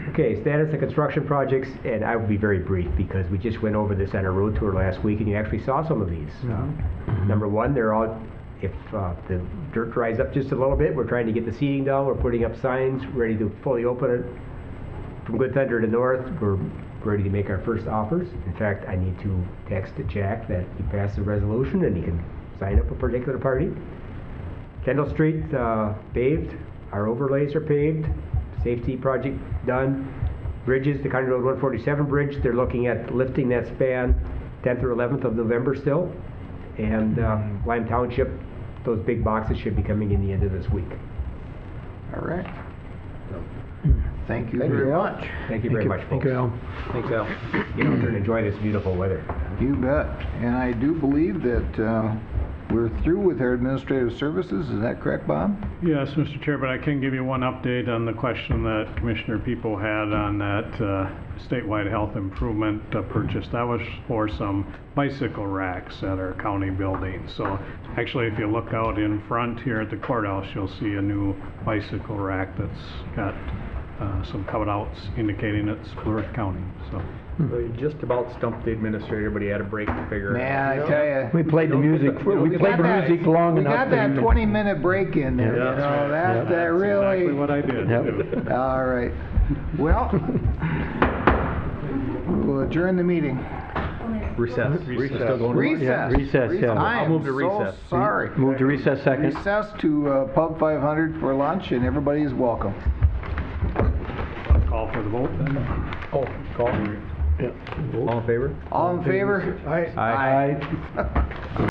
Okay, status of construction projects, and I will be very brief because we just went over this on a road tour last week and you actually saw some of these. Number one, they're all, if the dirt dries up just a little bit, we're trying to get the seeding down, we're putting up signs, ready to fully open it. From Good Thunder to North, we're ready to make our first offers. In fact, I need to text Jack that he passed the resolution and he can sign up a particular party. Kendall Street paved, our overlays are paved, safety project done. Bridges, the County Road 147 bridge, they're looking at lifting that span 10th or 11th of November still. And Lime Township, those big boxes should be coming in the end of this week. All right. Thank you very much. Thank you very much, folks. Thank you, Al. Thanks, Al. Get out there and enjoy this beautiful weather. You bet. And I do believe that we're through with our administrative services. Is that correct, Bob? Yes, Mr. Chair, but I can give you one update on the question that Commissioner People had on that statewide health improvement purchase. That was for some bicycle racks at our county building. So actually, if you look out in front here at the courthouse, you'll see a new bicycle rack that's got some cutouts indicating it's Blewett County. So. We just about stumped the administrator, but he had a break to figure it out. Man, I tell you. We played the music. We played the music long enough. We got that 20-minute break in there. Yeah, you know, that's that really. Exactly what I did. Yep. All right. Well, we'll adjourn the meeting. Recess. Still going on? Recess. Recess, yeah. I I'll move to am recess. so sorry. Move to recess second. Recess to Pub 500 for lunch, and everybody is welcome. Call for the vote then? Oh, call. Yeah. All in favor? All in favor? Aye. Aye.